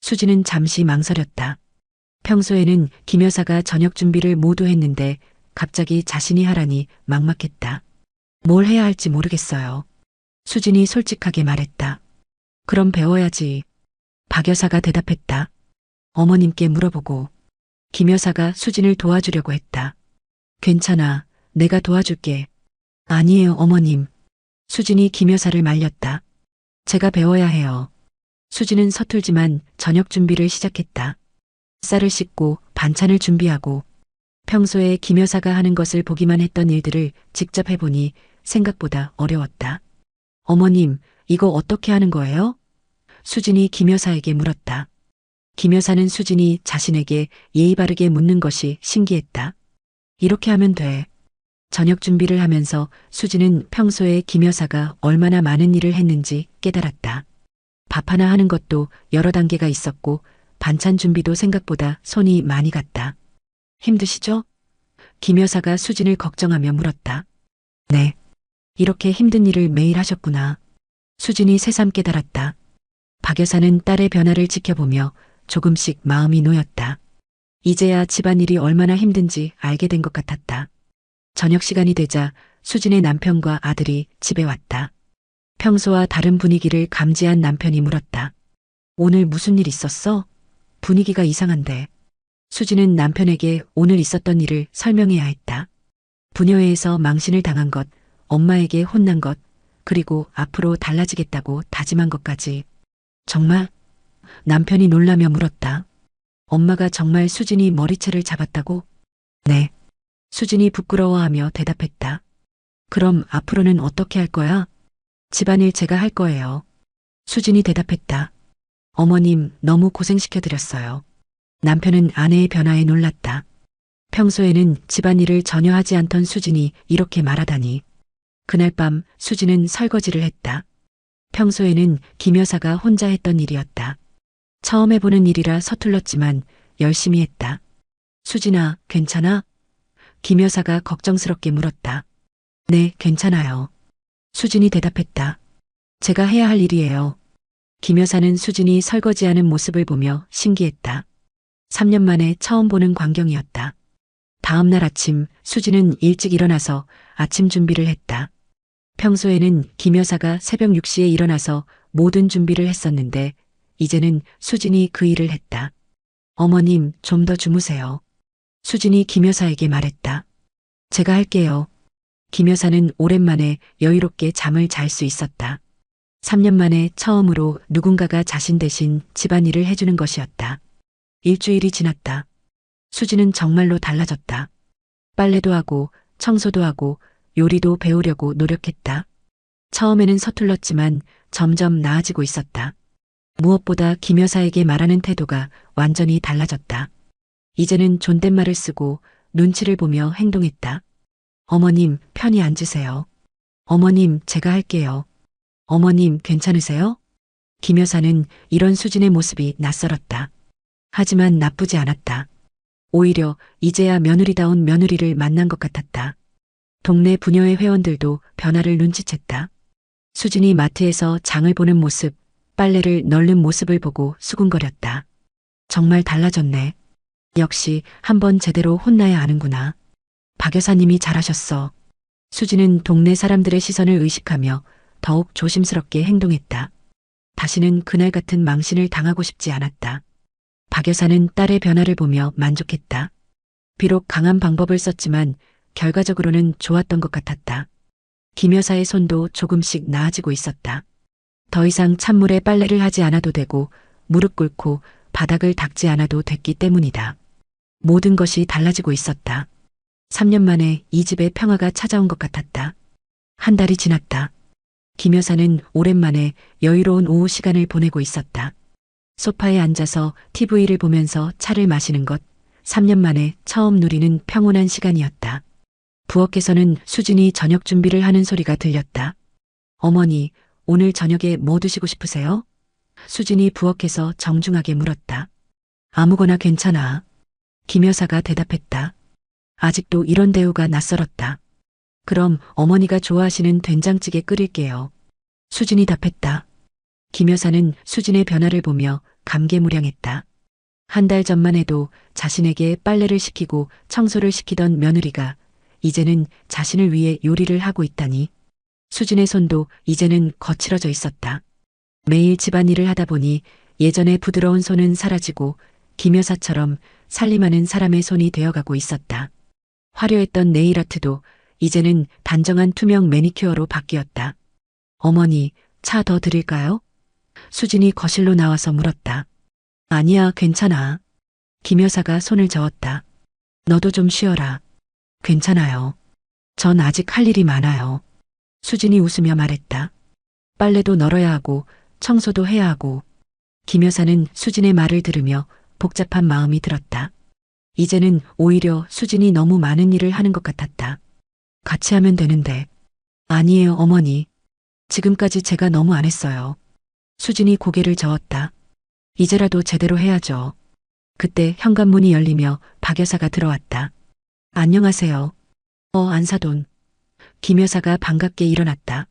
수진은 잠시 망설였다. 평소에는 김 여사가 저녁 준비를 모두 했는데 갑자기 자신이 하라니 막막했다. 뭘 해야 할지 모르겠어요. 수진이 솔직하게 말했다. 그럼 배워야지. 박 여사가 대답했다. 어머님께 물어보고 김 여사가 수진을 도와주려고 했다. 괜찮아. 내가 도와줄게. 아니에요, 어머님. 수진이 김 여사를 말렸다. 제가 배워야 해요. 수진은 서툴지만 저녁 준비를 시작했다. 쌀을 씻고 반찬을 준비하고 평소에 김 여사가 하는 것을 보기만 했던 일들을 직접 해보니 생각보다 어려웠다. 어머님, 이거 어떻게 하는 거예요? 수진이 김 여사에게 물었다. 김 여사는 수진이 자신에게 예의 바르게 묻는 것이 신기했다. 이렇게 하면 돼. 저녁 준비를 하면서 수진은 평소에 김 여사가 얼마나 많은 일을 했는지 깨달았다. 밥 하나 하는 것도 여러 단계가 있었고 반찬 준비도 생각보다 손이 많이 갔다. 힘드시죠? 김 여사가 수진을 걱정하며 물었다. 네. 이렇게 힘든 일을 매일 하셨구나. 수진이 새삼 깨달았다. 박 여사는 딸의 변화를 지켜보며 조금씩 마음이 놓였다. 이제야 집안일이 얼마나 힘든지 알게 된 것 같았다. 저녁 시간이 되자 수진의 남편과 아들이 집에 왔다. 평소와 다른 분위기를 감지한 남편이 물었다. 오늘 무슨 일 있었어? 분위기가 이상한데. 수진은 남편에게 오늘 있었던 일을 설명해야 했다. 부녀회에서 망신을 당한 것, 엄마에게 혼난 것, 그리고 앞으로 달라지겠다고 다짐한 것까지. 정말? 남편이 놀라며 물었다. 엄마가 정말 수진이 머리채를 잡았다고? 네. 수진이 부끄러워하며 대답했다. 그럼 앞으로는 어떻게 할 거야? 집안일 제가 할 거예요. 수진이 대답했다. 어머님, 너무 고생시켜드렸어요. 남편은 아내의 변화에 놀랐다. 평소에는 집안일을 전혀 하지 않던 수진이 이렇게 말하다니. 그날 밤 수진은 설거지를 했다. 평소에는 김 여사가 혼자 했던 일이었다. 처음 해보는 일이라 서툴렀지만 열심히 했다. 수진아, 괜찮아? 김 여사가 걱정스럽게 물었다. 네, 괜찮아요. 수진이 대답했다. 제가 해야 할 일이에요. 김 여사는 수진이 설거지하는 모습을 보며 신기했다. 3년 만에 처음 보는 광경이었다. 다음 날 아침 수진은 일찍 일어나서 아침 준비를 했다. 평소에는 김 여사가 새벽 6시에 일어나서 모든 준비를 했었는데 이제는 수진이 그 일을 했다. 어머님, 좀 더 주무세요. 수진이 김 여사에게 말했다. 제가 할게요. 김 여사는 오랜만에 여유롭게 잠을 잘 수 있었다. 3년 만에 처음으로 누군가가 자신 대신 집안일을 해주는 것이었다. 일주일이 지났다. 수진은 정말로 달라졌다. 빨래도 하고 청소도 하고 요리도 배우려고 노력했다. 처음에는 서툴렀지만 점점 나아지고 있었다. 무엇보다 김 여사에게 말하는 태도가 완전히 달라졌다. 이제는 존댓말을 쓰고 눈치를 보며 행동했다. 어머님, 편히 앉으세요. 어머님, 제가 할게요. 어머님, 괜찮으세요? 김 여사는 이런 수진의 모습이 낯설었다. 하지만 나쁘지 않았다. 오히려 이제야 며느리다운 며느리를 만난 것 같았다. 동네 부녀회 회원들도 변화를 눈치챘다. 수진이 마트에서 장을 보는 모습, 빨래를 널는 모습을 보고 수군거렸다. 정말 달라졌네. 역시 한번 제대로 혼나야 아는구나. 박 여사님이 잘하셨어. 수진은 동네 사람들의 시선을 의식하며 더욱 조심스럽게 행동했다. 다시는 그날 같은 망신을 당하고 싶지 않았다. 박 여사는 딸의 변화를 보며 만족했다. 비록 강한 방법을 썼지만 결과적으로는 좋았던 것 같았다. 김 여사의 손도 조금씩 나아지고 있었다. 더 이상 찬물에 빨래를 하지 않아도 되고 무릎 꿇고 바닥을 닦지 않아도 됐기 때문이다. 모든 것이 달라지고 있었다. 3년 만에 이 집에 평화가 찾아온 것 같았다. 한 달이 지났다. 김 여사는 오랜만에 여유로운 오후 시간을 보내고 있었다. 소파에 앉아서 TV를 보면서 차를 마시는 것, 3년 만에 처음 누리는 평온한 시간이었다. 부엌에서는 수진이 저녁 준비를 하는 소리가 들렸다. 어머니, 오늘 저녁에 뭐 드시고 싶으세요? 수진이 부엌에서 정중하게 물었다. 아무거나 괜찮아. 김 여사가 대답했다. 아직도 이런 대우가 낯설었다. 그럼 어머니가 좋아하시는 된장찌개 끓일게요. 수진이 답했다. 김 여사는 수진의 변화를 보며 감개무량했다. 한 달 전만 해도 자신에게 빨래를 시키고 청소를 시키던 며느리가 이제는 자신을 위해 요리를 하고 있다니. 수진의 손도 이제는 거칠어져 있었다. 매일 집안일을 하다 보니 예전의 부드러운 손은 사라지고 김 여사처럼 살림하는 사람의 손이 되어가고 있었다. 화려했던 네일아트도 이제는 단정한 투명 매니큐어로 바뀌었다. 어머니, 차 더 드릴까요? 수진이 거실로 나와서 물었다. 아니야, 괜찮아. 김 여사가 손을 저었다. 너도 좀 쉬어라. 괜찮아요. 전 아직 할 일이 많아요. 수진이 웃으며 말했다. 빨래도 널어야 하고 청소도 해야 하고. 김 여사는 수진의 말을 들으며 복잡한 마음이 들었다. 이제는 오히려 수진이 너무 많은 일을 하는 것 같았다. 같이 하면 되는데. 아니에요, 어머니. 지금까지 제가 너무 안 했어요. 수진이 고개를 저었다. 이제라도 제대로 해야죠. 그때 현관문이 열리며 박 여사가 들어왔다. 안녕하세요. 안사돈. 김 여사가 반갑게 일어났다.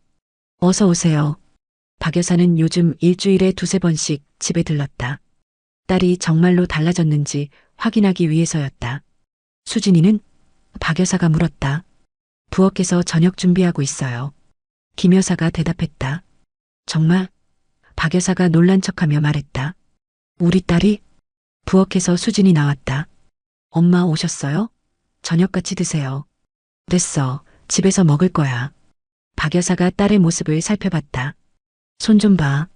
어서 오세요. 박 여사는 요즘 일주일에 두세 번씩 집에 들렀다. 딸이 정말로 달라졌는지 확인하기 위해서였다. 수진이는? 박 여사가 물었다. 부엌에서 저녁 준비하고 있어요. 김 여사가 대답했다. 정말? 박 여사가 놀란 척하며 말했다. 우리 딸이? 부엌에서 수진이 나왔다. 엄마 오셨어요? 저녁 같이 드세요. 됐어. 집에서 먹을 거야. 박 여사가 딸의 모습을 살펴봤다. 손 좀 봐.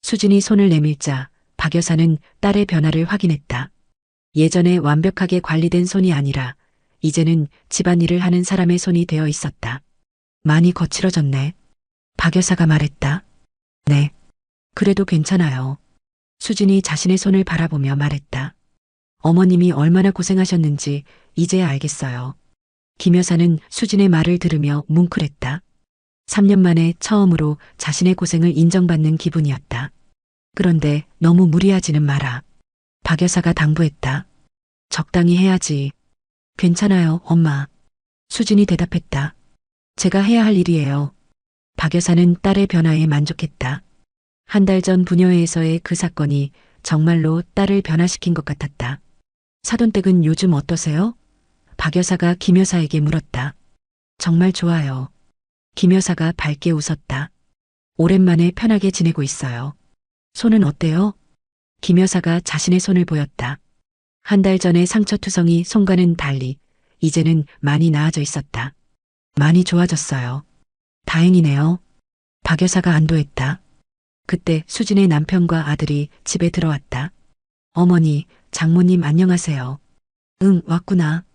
수진이 손을 내밀자 박 여사는 딸의 변화를 확인했다. 예전에 완벽하게 관리된 손이 아니라 이제는 집안일을 하는 사람의 손이 되어 있었다. 많이 거칠어졌네. 박 여사가 말했다. 네. 그래도 괜찮아요. 수진이 자신의 손을 바라보며 말했다. 어머님이 얼마나 고생하셨는지 이제야 알겠어요. 김 여사는 수진의 말을 들으며 뭉클했다. 3년 만에 처음으로 자신의 고생을 인정받는 기분이었다. 그런데 너무 무리하지는 마라. 박 여사가 당부했다. 적당히 해야지. 괜찮아요, 엄마. 수진이 대답했다. 제가 해야 할 일이에요. 박 여사는 딸의 변화에 만족했다. 한 달 전 부녀회에서의 그 사건이 정말로 딸을 변화시킨 것 같았다. 사돈댁은 요즘 어떠세요? 박 여사가 김 여사에게 물었다. 정말 좋아요. 김 여사가 밝게 웃었다. 오랜만에 편하게 지내고 있어요. 손은 어때요? 김 여사가 자신의 손을 보였다. 한 달 전의 상처투성이 손과는 달리 이제는 많이 나아져 있었다. 많이 좋아졌어요. 다행이네요. 박 여사가 안도했다. 그때 수진의 남편과 아들이 집에 들어왔다. 어머니, 장모님 안녕하세요. 응, 왔구나.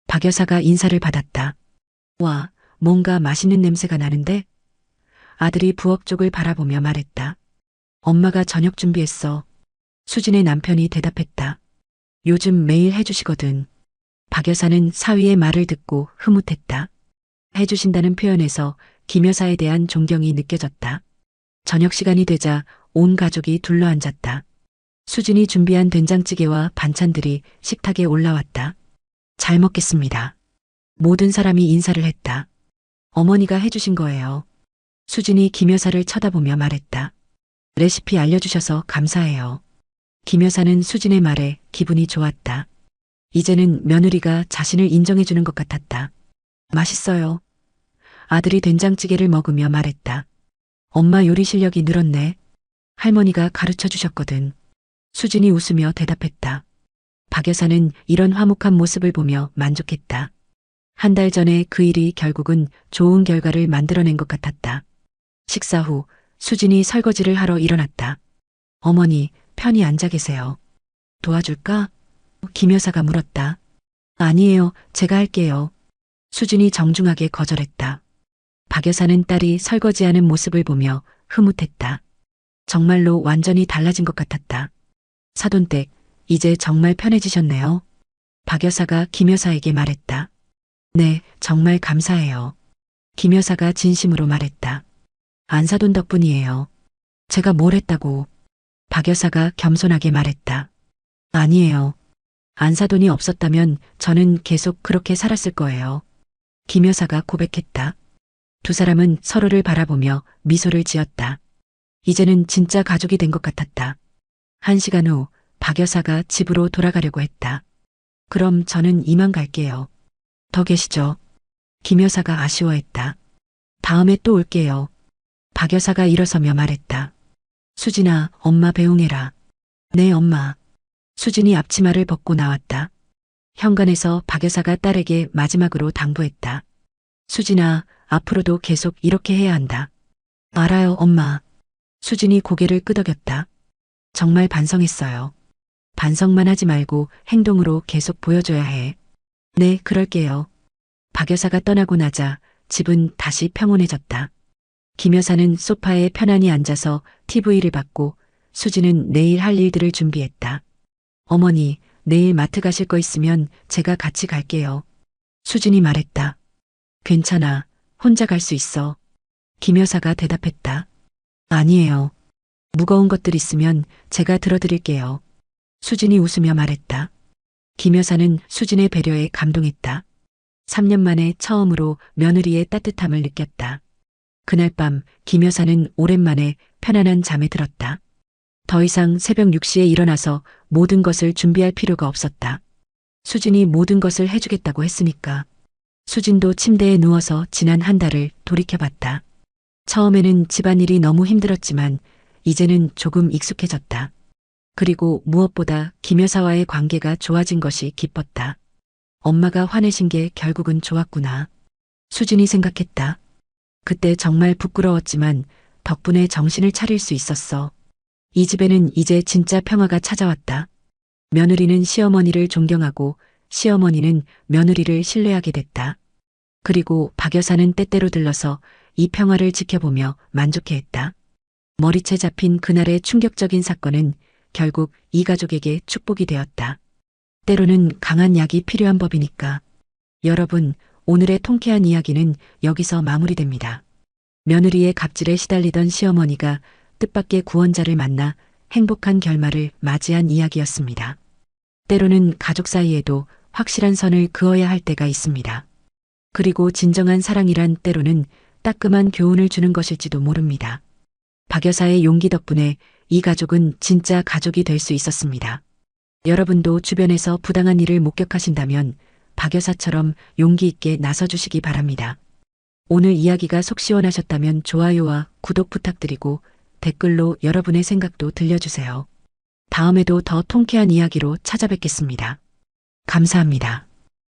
박 여사가 인사를 받았다. 와, 뭔가 맛있는 냄새가 나는데? 아들이 부엌 쪽을 바라보며 말했다. 엄마가 저녁 준비했어. 수진의 남편이 대답했다. 요즘 매일 해주시거든. 박 여사는 사위의 말을 듣고 흐뭇했다. 해주신다는 표현에서 김 여사에 대한 존경이 느껴졌다. 저녁 시간이 되자 온 가족이 둘러앉았다. 수진이 준비한 된장찌개와 반찬들이 식탁에 올라왔다. 잘 먹겠습니다. 모든 사람이 인사를 했다. 어머니가 해주신 거예요. 수진이 김 여사를 쳐다보며 말했다. 레시피 알려주셔서 감사해요. 김 여사는 수진의 말에 기분이 좋았다. 이제는 며느리가 자신을 인정해주는 것 같았다. 맛있어요. 아들이 된장찌개를 먹으며 말했다. 엄마 요리 실력이 늘었네. 할머니가 가르쳐 주셨거든. 수진이 웃으며 대답했다. 박 여사는 이런 화목한 모습을 보며 만족했다. 한 달 전에 그 일이 결국은 좋은 결과를 만들어낸 것 같았다. 식사 후 수진이 설거지를 하러 일어났다. 어머니, 편히 앉아 계세요. 도와줄까? 김 여사가 물었다. 아니에요, 제가 할게요. 수진이 정중하게 거절했다. 박 여사는 딸이 설거지하는 모습을 보며 흐뭇했다. 정말로 완전히 달라진 것 같았다. 사돈댁, 이제 정말 편해지셨네요. 박 여사가 김 여사에게 말했다. 네, 정말 감사해요. 김 여사가 진심으로 말했다. 안사돈 덕분이에요. 제가 뭘 했다고. 박 여사가 겸손하게 말했다. 아니에요. 안사돈이 없었다면 저는 계속 그렇게 살았을 거예요. 김 여사가 고백했다. 두 사람은 서로를 바라보며 미소를 지었다. 이제는 진짜 가족이 된 것 같았다. 1시간 후 박 여사가 집으로 돌아가려고 했다. 그럼 저는 이만 갈게요. 더 계시죠? 김 여사가 아쉬워했다. 다음에 또 올게요. 박 여사가 일어서며 말했다. 수진아, 엄마 배웅해라. 네, 엄마. 수진이 앞치마를 벗고 나왔다. 현관에서 박 여사가 딸에게 마지막으로 당부했다. 수진아, 앞으로도 계속 이렇게 해야 한다. 알아요, 엄마. 수진이 고개를 끄덕였다. 정말 반성했어요. 반성만 하지 말고 행동으로 계속 보여줘야 해. 네, 그럴게요. 박 여사가 떠나고 나자 집은 다시 평온해졌다. 김 여사는 소파에 편안히 앉아서 TV를 봤고 수진은 내일 할 일들을 준비했다. 어머니, 내일 마트 가실 거 있으면 제가 같이 갈게요. 수진이 말했다. 괜찮아. 혼자 갈 수 있어. 김 여사가 대답했다. 아니에요. 무거운 것들 있으면 제가 들어드릴게요. 수진이 웃으며 말했다. 김 여사는 수진의 배려에 감동했다. 3년 만에 처음으로 며느리의 따뜻함을 느꼈다. 그날 밤 김 여사는 오랜만에 편안한 잠에 들었다. 더 이상 새벽 6시에 일어나서 모든 것을 준비할 필요가 없었다. 수진이 모든 것을 해주겠다고 했으니까. 수진도 침대에 누워서 지난 한 달을 돌이켜봤다. 처음에는 집안일이 너무 힘들었지만 이제는 조금 익숙해졌다. 그리고 무엇보다 김 여사와의 관계가 좋아진 것이 기뻤다. 엄마가 화내신 게 결국은 좋았구나. 수진이 생각했다. 그때 정말 부끄러웠지만 덕분에 정신을 차릴 수 있었어. 이 집에는 이제 진짜 평화가 찾아왔다. 며느리는 시어머니를 존경하고 시어머니는 며느리를 신뢰하게 됐다. 그리고 박 여사는 때때로 들러서 이 평화를 지켜보며 만족해했다. 머리채 잡힌 그날의 충격적인 사건은 결국 이 가족에게 축복이 되었다. 때로는 강한 약이 필요한 법이니까. 여러분, 오늘의 통쾌한 이야기는 여기서 마무리됩니다. 며느리의 갑질에 시달리던 시어머니가 뜻밖의 구원자를 만나 행복한 결말을 맞이한 이야기였습니다. 때로는 가족 사이에도 확실한 선을 그어야 할 때가 있습니다. 그리고 진정한 사랑이란 때로는 따끔한 교훈을 주는 것일지도 모릅니다. 박 여사의 용기 덕분에 이 가족은 진짜 가족이 될 수 있었습니다. 여러분도 주변에서 부당한 일을 목격하신다면 박 여사처럼 용기 있게 나서주시기 바랍니다. 오늘 이야기가 속 시원하셨다면 좋아요와 구독 부탁드리고 댓글로 여러분의 생각도 들려주세요. 다음에도 더 통쾌한 이야기로 찾아뵙겠습니다. 감사합니다.